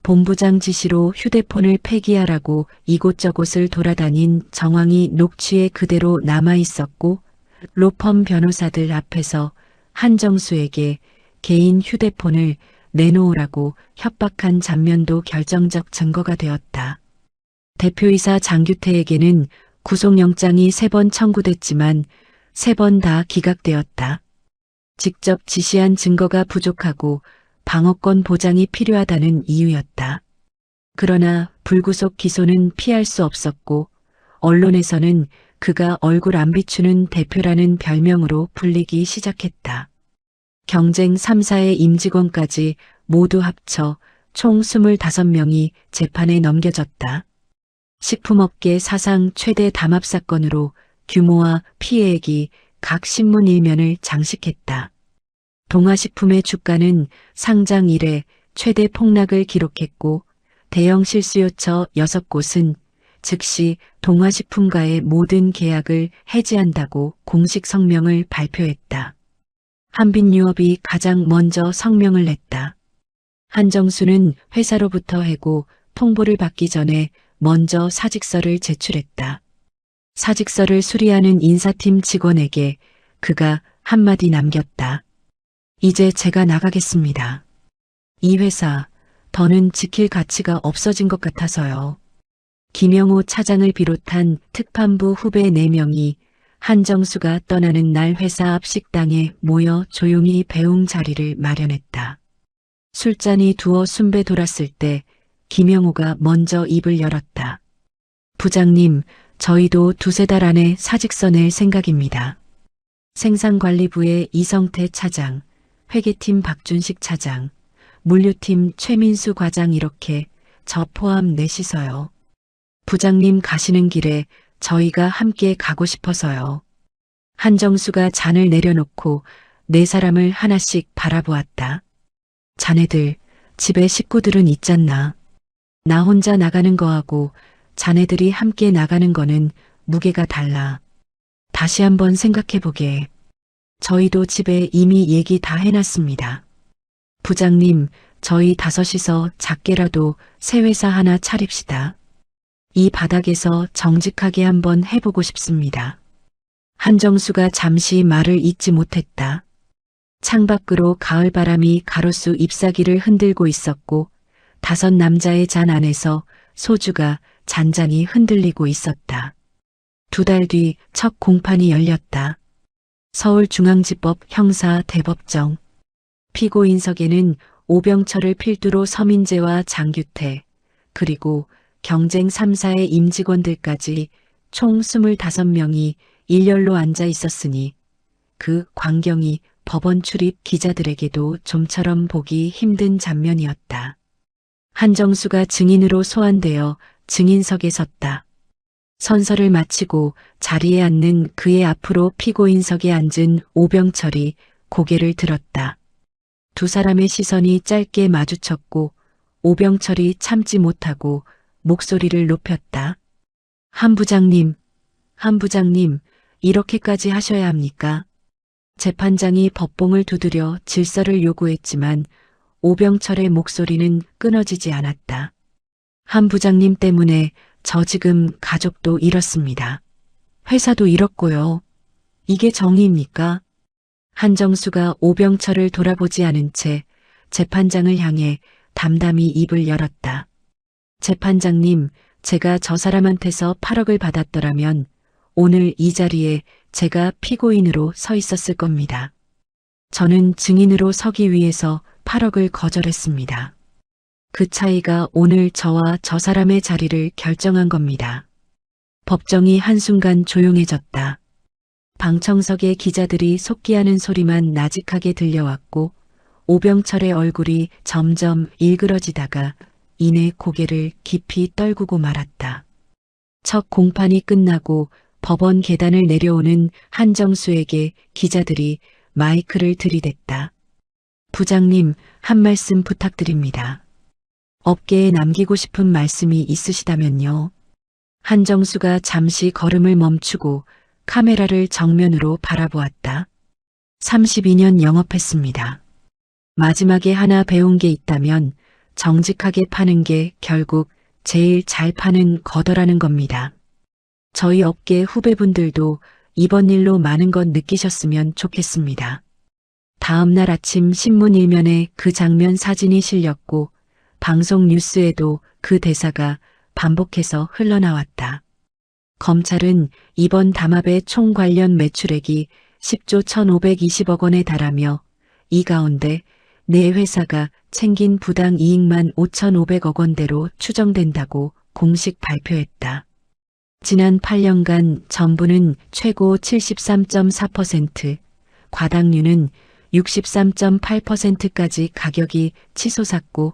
본부장 지시로 휴대폰을 폐기하라고 이곳저곳을 돌아다닌 정황이 녹취에 그대로 남아있었고 로펌 변호사들 앞에서 한정수에게 개인 휴대폰을 내놓으라고 협박한 장면도 결정적 증거가 되었다. 대표이사 장규태에게는 구속영장이 3번 청구됐지만 3번 다 기각되었다. 직접 지시한 증거가 부족하고 방어권 보장이 필요하다는 이유였다. 그러나 불구속 기소는 피할 수 없었고 언론에서는 그가 얼굴 안 비추는 대표라는 별명으로 불리기 시작했다. 경쟁 3사의 임직원까지 모두 합쳐 총 25명이 재판에 넘겨졌다. 식품업계 사상 최대 담합 사건으로 규모와 피해액이 각 신문 일면을 장식했다. 동아식품의 주가는 상장 이래 최대 폭락을 기록했고 대형 실수요처 6곳은 즉시 동아식품과의 모든 계약을 해지한다고 공식 성명을 발표했다. 한빛유업이 가장 먼저 성명을 냈다. 한정수는 회사로부터 해고 통보를 받기 전에 먼저 사직서를 제출했다. 사직서를 수리하는 인사팀 직원에게 그가 한마디 남겼다. 이제 제가 나가겠습니다. 이 회사 더는 지킬 가치가 없어진 것 같아서요. 김영호 차장을 비롯한 특판부 후배 4명이 한정수가 떠나는 날 회사 앞 식당에 모여 조용히 배웅 자리를 마련했다. 술잔이 두어 순배 돌았을 때 김영호가 먼저 입을 열었다. 부장님, 저희도 2-3달 안에 사직서 낼 생각입니다. 생산관리부의 이성태 차장, 회계팀 박준식 차장, 물류팀 최민수 과장 이렇게 저 포함 넷이서요. 부장님 가시는 길에 저희가 함께 가고 싶어서요. 한정수가 잔을 내려놓고 네 사람을 하나씩 바라보았다. 자네들, 집에 식구들은 있잖나. 나 혼자 나가는 거하고 자네들이 함께 나가는 거는 무게가 달라. 다시 한번 생각해보게. 저희도 집에 이미 얘기 다 해놨습니다. 부장님, 저희 다섯이서 작게라도 새 회사 하나 차립시다. 이 바닥에서 정직하게 한번 해보고 싶습니다. 한정수가 잠시 말을 잇지 못했다. 창밖으로 가을바람이 가로수 잎사귀를 흔들고 있었고 다섯 남자의 잔 안에서 소주가 잔잔히 흔들리고 있었다. 두 달 뒤 첫 공판이 열렸다. 서울중앙지법 형사 대법정. 피고인석에는 오병철을 필두로 서민재와 장규태, 그리고 경쟁 3사의 임직원들까지 총 25명이 일렬로 앉아 있었으니 그 광경이 법원 출입 기자들에게도 좀처럼 보기 힘든 장면이었다. 한정수가 증인으로 소환되어 증인석에 섰다. 선서를 마치고 자리에 앉는 그의 앞으로 피고인석에 앉은 오병철이 고개를 들었다. 두 사람의 시선이 짧게 마주쳤고 오병철이 참지 못하고 목소리를 높였다. 한 부장님, 이렇게까지 하셔야 합니까? 재판장이 법봉을 두드려 질서를 요구했지만 오병철의 목소리는 끊어지지 않았다. 한 부장님 때문에 저 지금 가족도 잃었습니다. 회사도 잃었고요. 이게 정의입니까? 한정수가 오병철을 돌아보지 않은 채 재판장을 향해 담담히 입을 열었다. 재판장님, 제가 저 사람한테서 8억을 받았더라면 오늘 이 자리에 제가 피고인으로 서 있었을 겁니다. 저는 증인으로 서기 위해서 8억을 거절했습니다. 그 차이가 오늘 저와 저 사람의 자리를 결정한 겁니다. 법정이 한순간 조용해졌다. 방청석의 기자들이 속기하는 소리만 나직하게 들려왔고 오병철의 얼굴이 점점 일그러지다가 이내 고개를 깊이 떨구고 말았다. 첫 공판이 끝나고 법원 계단을 내려오는 한정수에게 기자들이 마이크를 들이댔다. 부장님, 한 말씀 부탁드립니다. 업계에 남기고 싶은 말씀이 있으시다면요. 한정수가 잠시 걸음을 멈추고 카메라를 정면으로 바라보았다. 32년 영업했습니다. 마지막에 하나 배운 게 있다면 정직하게 파는 게 결국 제일 잘 파는 거더라는 겁니다. 저희 업계 후배분들도 이번 일로 많은 것 느끼셨으면 좋겠습니다. 다음 날 아침 신문 일면에 그 장면 사진이 실렸고 방송 뉴스에도 그 대사가 반복해서 흘러나왔다. 검찰은 이번 담합의 총 관련 매출액이 10조 1,520억 원에 달하며 이 가운데 네 회사가 챙긴 부당 이익만 5,500억 원대로 추정된다고 공식 발표했다. 지난 8년간 전부는 최고 73.4%, 과당류는 63.8%까지 가격이 치솟았고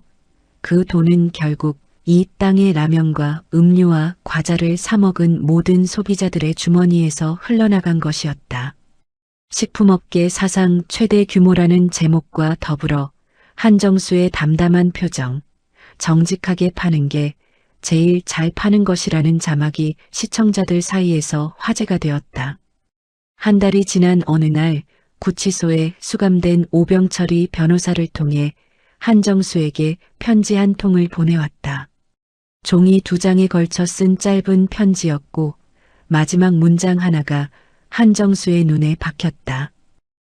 그 돈은 결국 이 땅의 라면과 음료와 과자를 사 먹은 모든 소비자들의 주머니에서 흘러나간 것이었다. 식품업계 사상 최대 규모라는 제목과 더불어 한정수의 담담한 표정, 정직하게 파는 게 제일 잘 파는 것이라는 자막이 시청자들 사이에서 화제가 되었다. 한 달이 지난 어느 날 구치소에 수감된 오병철이 변호사를 통해 한정수에게 편지 한 통을 보내왔다. 종이 2장에 걸쳐 쓴 짧은 편지였고 마지막 문장 하나가 한정수의 눈에 박혔다.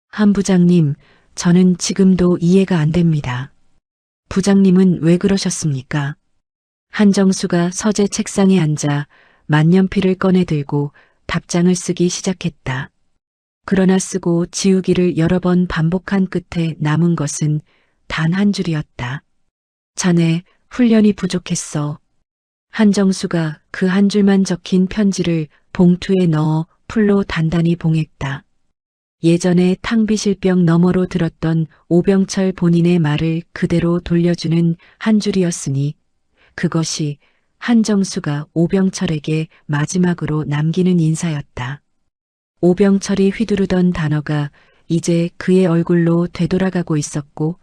한 부장님, 저는 지금도 이해가 안 됩니다. 부장님은 왜 그러셨습니까? 한정수가 서재 책상에 앉아 만년필을 꺼내 들고 답장을 쓰기 시작했다. 그러나 쓰고 지우기를 여러 번 반복한 끝에 남은 것은 단 한 줄이었다. 자네, 훈련이 부족했어. 한정수가 그 한 줄만 적힌 편지를 봉투에 넣어 풀로 단단히 봉했다. 예전에 탕비실병 너머로 들었던 오병철 본인의 말을 그대로 돌려주는 한 줄이었으니 그것이 한정수가 오병철에게 마지막으로 남기는 인사였다. 오병철이 휘두르던 단어가 이제 그의 얼굴로 되돌아가고 있었고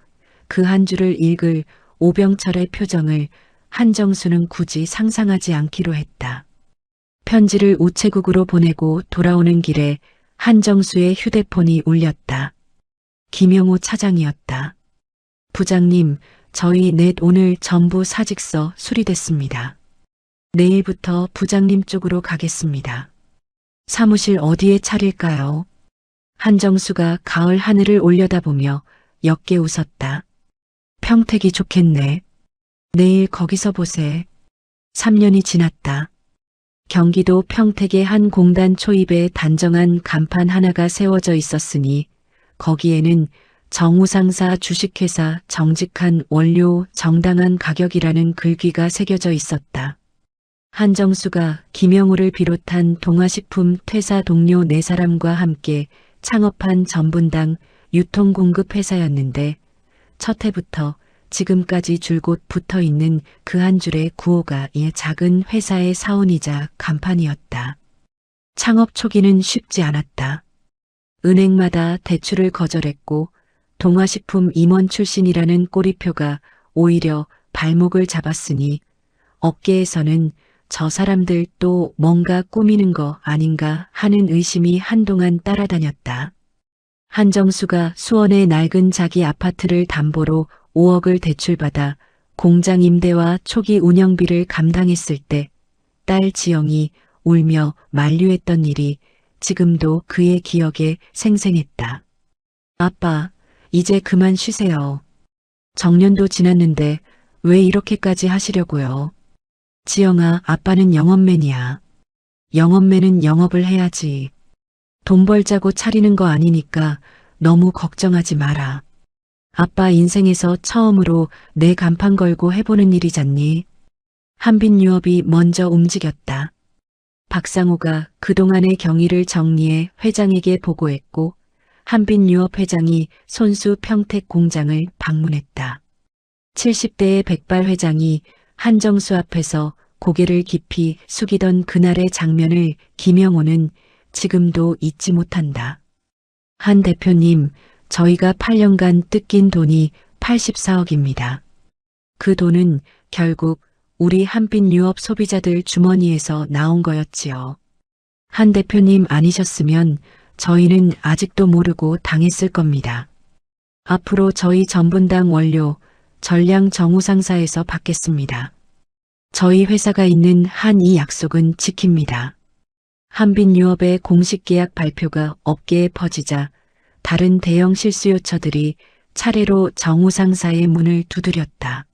그 한 줄을 읽을 오병철의 표정을 한정수는 굳이 상상하지 않기로 했다. 편지를 우체국으로 보내고 돌아오는 길에 한정수의 휴대폰이 울렸다. 김영호 차장이었다. 부장님, 저희 넷 오늘 전부 사직서 수리됐습니다. 내일부터 부장님 쪽으로 가겠습니다. 사무실 어디에 차릴까요? 한정수가 가을 하늘을 올려다보며 옅게 웃었다. 평택이 좋겠네. 내일 거기서 보세. 3년이 지났다. 경기도 평택의 한 공단 초입에 단정한 간판 하나가 세워져 있었으니 거기에는 정우상사 주식회사 정직한 원료 정당한 가격이라는 글귀가 새겨져 있었다. 한정수가 김영우를 비롯한 동아식품 퇴사 동료 4사람과 함께 창업한 전분당 유통공급회사였는데 첫 해부터 지금까지 줄곧 붙어 있는 그 한 줄의 구호가 이 작은 회사의 사원이자 간판이었다. 창업 초기는 쉽지 않았다. 은행마다 대출을 거절했고 동아식품 임원 출신이라는 꼬리표가 오히려 발목을 잡았으니 업계에서는 저 사람들 또 뭔가 꾸미는 거 아닌가 하는 의심이 한동안 따라다녔다. 한정수가 수원의 낡은 자기 아파트를 담보로 5억을 대출받아 공장 임대와 초기 운영비를 감당했을 때 딸 지영이 울며 만류했던 일이 지금도 그의 기억에 생생했다. 아빠, 이제 그만 쉬세요. 정년도 지났는데 왜 이렇게까지 하시려고요? 지영아, 아빠는 영업맨이야. 영업맨은 영업을 해야지. 돈 벌자고 차리는 거 아니니까 너무 걱정하지 마라. 아빠 인생에서 처음으로 내 간판 걸고 해보는 일이잖니. 한빛유업이 먼저 움직였다. 박상호가 그동안의 경위를 정리해 회장에게 보고했고 한빛유업 회장이 손수 평택 공장을 방문했다. 70대의 백발 회장이 한정수 앞에서 고개를 깊이 숙이던 그날의 장면을 김영호는 지금도 잊지 못한다. 한 대표님, 저희가 8년간 뜯긴 돈이 84억입니다. 그 돈은 결국 우리 한빛유업 소비자들 주머니에서 나온 거였지요. 한 대표님 아니셨으면 저희는 아직도 모르고 당했을 겁니다. 앞으로 저희 전분당 원료 전량 정우상사에서 받겠습니다. 저희 회사가 있는 한 이 약속은 지킵니다. 한빛유업의 공식 계약 발표가 업계에 퍼지자 다른 대형 실수요처들이 차례로 정우상사의 문을 두드렸다.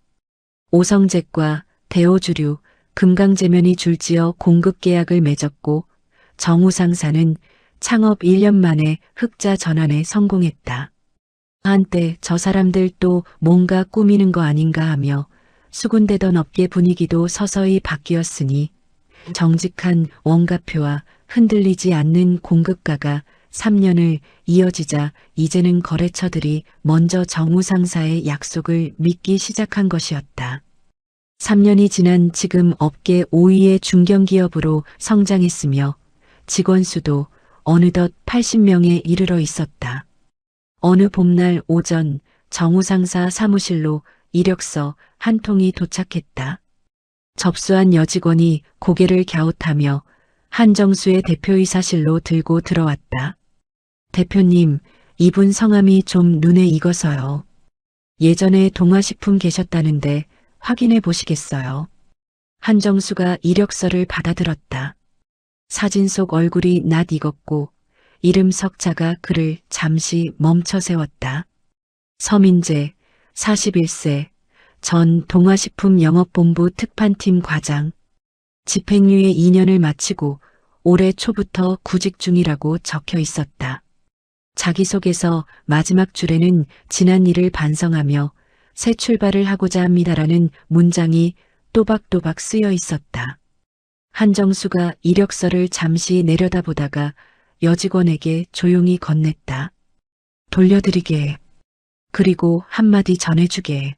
오성잭과 대오주류, 금강제면이 줄지어 공급 계약을 맺었고 정우상사는 창업 1년 만에 흑자 전환에 성공했다. 한때 저 사람들 또 뭔가 꾸미는 거 아닌가 하며 수군대던 업계 분위기도 서서히 바뀌었으니 정직한 원가표와 흔들리지 않는 공급가가 3년을 이어지자 이제는 거래처들이 먼저 정우상사의 약속을 믿기 시작한 것이었다. 3년이 지난 지금 업계 5위의 중견기업으로 성장했으며 직원 수도 어느덧 80명에 이르러 있었다. 어느 봄날 오전 정우상사 사무실로 이력서 한 통이 도착했다. 접수한 여직원이 고개를 갸웃하며 한정수의 대표이사실로 들고 들어왔다. 대표님, 이분 성함이 좀 눈에 익어서요. 예전에 동아식품 계셨다는데 확인해 보시겠어요? 한정수가 이력서를 받아들었다. 사진 속 얼굴이 낯 익었고 이름 석자가 그를 잠시 멈춰 세웠다. 서민재, 41세, 전 동아식품 영업본부 특판팀 과장. 집행유예 2년을 마치고 올해 초부터 구직 중이라고 적혀 있었다. 자기소개서 마지막 줄에는 지난 일을 반성하며 새 출발을 하고자 합니다라는 문장이 또박또박 쓰여 있었다. 한정수가 이력서를 잠시 내려다보다가 여직원에게 조용히 건넸다. 돌려드리게. 그리고 한마디 전해주게.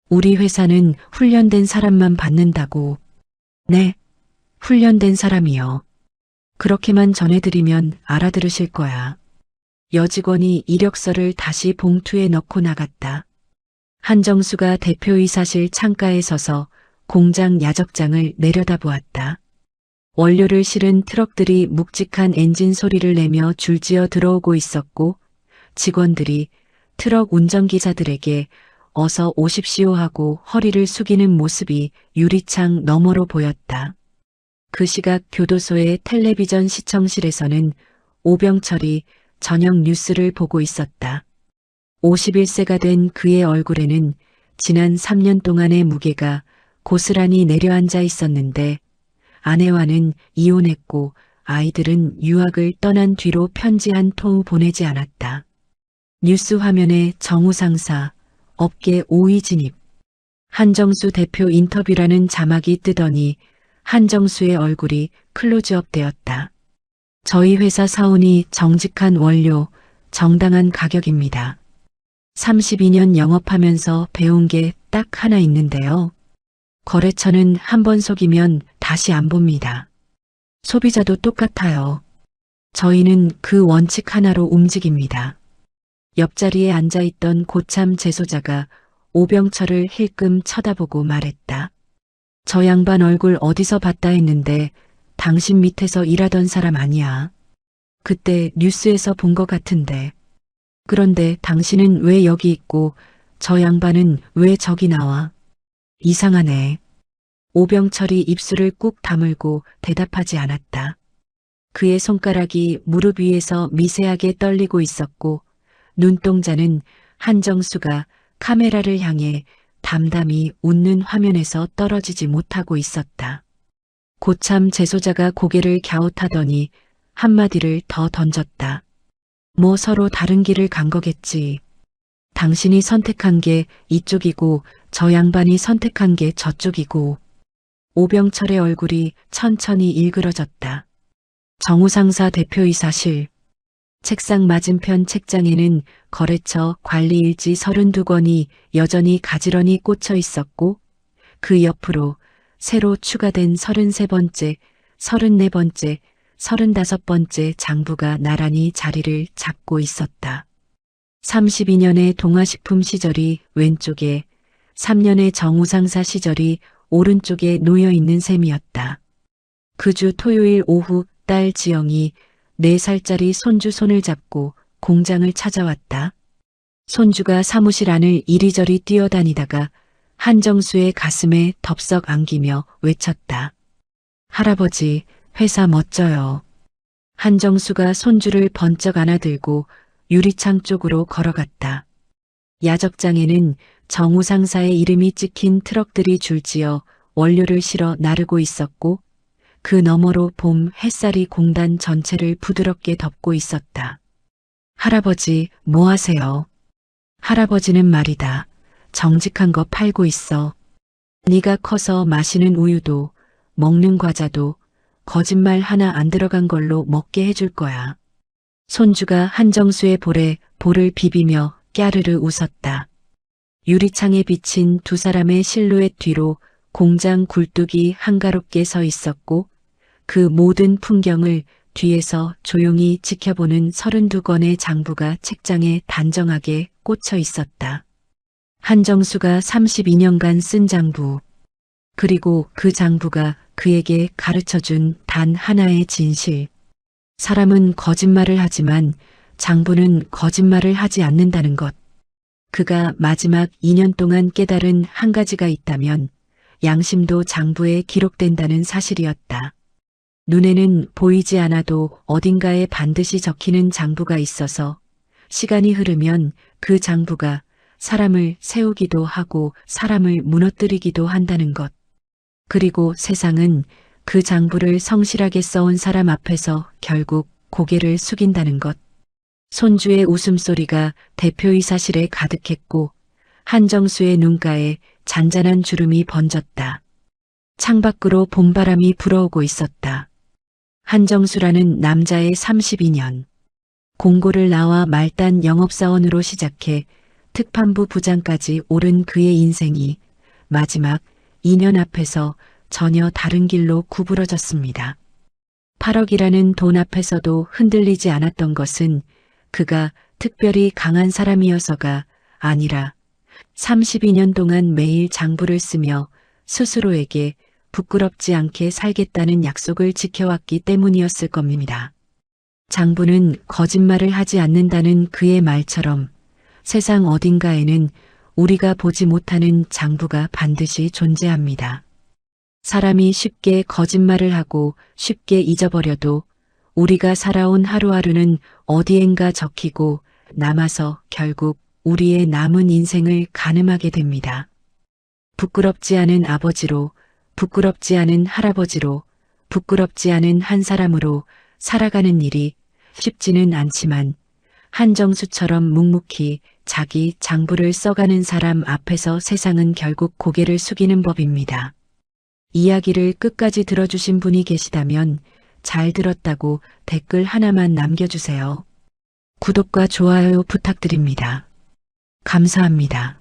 우리 회사는 훈련된 사람만 받는다고. 네, 훈련된 사람이요. 그렇게만 전해드리면 알아들으실 거야. 여직원이 이력서를 다시 봉투에 넣고 나갔다. 한정수가 대표이사실 창가에 서서 공장 야적장을 내려다보았다. 원료를 실은 트럭들이 묵직한 엔진 소리를 내며 줄지어 들어오고 있었고 직원들이 트럭 운전기사들에게 어서 오십시오 하고 허리를 숙이는 모습이 유리창 너머로 보였다. 그 시각 교도소의 텔레비전 시청실에서는 오병철이 저녁 뉴스를 보고 있었다. 51세가 된 그의 얼굴에는 지난 3년 동안의 무게가 고스란히 내려앉아 있었는데 아내와는 이혼했고 아이들은 유학을 떠난 뒤로 편지 한 통 보내지 않았다. 뉴스 화면에 정우 상사, 업계 5위 진입, 한정수 대표 인터뷰라는 자막이 뜨더니 한정수의 얼굴이 클로즈업 되었다. 저희 회사 사원이 정직한 원료, 정당한 가격입니다. 32년 영업하면서 배운 게 딱 하나 있는데요. 거래처는 한 번 속이면 다시 안 봅니다. 소비자도 똑같아요. 저희는 그 원칙 하나로 움직입니다. 옆자리에 앉아있던 고참 재소자가 오병철을 힐끔 쳐다보고 말했다. 저 양반 얼굴 어디서 봤다 했는데 당신 밑에서 일하던 사람 아니야. 그때 뉴스에서 본 것 같은데. 그런데 당신은 왜 여기 있고 저 양반은 왜 저기 나와? 이상하네. 오병철이 입술을 꾹 다물고 대답하지 않았다. 그의 손가락이 무릎 위에서 미세하게 떨리고 있었고 눈동자는 한정수가 카메라를 향해 담담히 웃는 화면에서 떨어지지 못하고 있었다. 고참 재소자가 고개를 갸웃하더니 한마디를 더 던졌다. 뭐 서로 다른 길을 간 거겠지. 당신이 선택한 게 이쪽이고 저 양반이 선택한 게 저쪽이고. 오병철의 얼굴이 천천히 일그러졌다. 정우상사 대표이사실. 책상 맞은편 책장에는 거래처 관리일지 32권이 여전히 가지런히 꽂혀 있었고 그 옆으로 새로 추가된 33번째, 34번째, 35번째 장부가 나란히 자리를 잡고 있었다. 32년의 동아식품 시절이 왼쪽에 3년의 정우상사 시절이 오른쪽에 놓여있는 셈이었다. 그 주 토요일 오후 딸 지영이 4살짜리 손주 손을 잡고 공장을 찾아왔다. 손주가 사무실 안을 이리저리 뛰어다니다가 한정수의 가슴에 덥석 안기며 외쳤다. 할아버지, 회사 멋져요. 한정수가 손주를 번쩍 안아들고 유리창 쪽으로 걸어갔다. 야적장에는 정우 상사의 이름이 찍힌 트럭들이 줄지어 원료를 실어 나르고 있었고 그 너머로 봄 햇살이 공단 전체를 부드럽게 덮고 있었다. 할아버지, 뭐 하세요? 할아버지는 말이다. 정직한 거 팔고 있어. 네가 커서 마시는 우유도 먹는 과자도 거짓말 하나 안 들어간 걸로 먹게 해줄 거야. 손주가 한정수의 볼에 볼을 비비며 깨르르 웃었다. 유리창에 비친 두 사람의 실루엣 뒤로 공장 굴뚝이 한가롭게 서 있었고 그 모든 풍경을 뒤에서 조용히 지켜보는 32권의 장부가 책장에 단정하게 꽂혀 있었다. 한정수가 32년간 쓴 장부. 그리고 그 장부가 그에게 가르쳐준 단 하나의 진실. 사람은 거짓말을 하지만 장부는 거짓말을 하지 않는다는 것. 그가 마지막 2년 동안 깨달은 한 가지가 있다면 양심도 장부에 기록된다는 사실이었다. 눈에는 보이지 않아도 어딘가에 반드시 적히는 장부가 있어서 시간이 흐르면 그 장부가 사람을 세우기도 하고 사람을 무너뜨리기도 한다는 것. 그리고 세상은 그 장부를 성실하게 써온 사람 앞에서 결국 고개를 숙인다는 것. 손주의 웃음소리가 대표이사실에 가득했고 한정수의 눈가에 잔잔한 주름이 번졌다. 창밖으로 봄바람이 불어오고 있었다. 한정수라는 남자의 32년. 공고를 나와 말단 영업사원으로 시작해 특판부 부장까지 오른 그의 인생이 마지막 2년 앞에서 전혀 다른 길로 구부러졌습니다. 8억이라는 돈 앞에서도 흔들리지 않았던 것은 그가 특별히 강한 사람이어서가 아니라 32년 동안 매일 장부를 쓰며 스스로에게 부끄럽지 않게 살겠다는 약속을 지켜왔기 때문이었을 겁니다. 장부는 거짓말을 하지 않는다는 그의 말처럼 세상 어딘가에는 우리가 보지 못하는 장부가 반드시 존재합니다. 사람이 쉽게 거짓말을 하고 쉽게 잊어버려도 우리가 살아온 하루하루는 어디엔가 적히고 남아서 결국 우리의 남은 인생을 가늠하게 됩니다. 부끄럽지 않은 아버지로, 부끄럽지 않은 할아버지로, 부끄럽지 않은 한 사람으로 살아가는 일이 쉽지는 않지만 한정수처럼 묵묵히 자기 장부를 써가는 사람 앞에서 세상은 결국 고개를 숙이는 법입니다. 이야기를 끝까지 들어주신 분이 계시다면 잘 들었다고 댓글 하나만 남겨주세요. 구독과 좋아요 부탁드립니다. 감사합니다.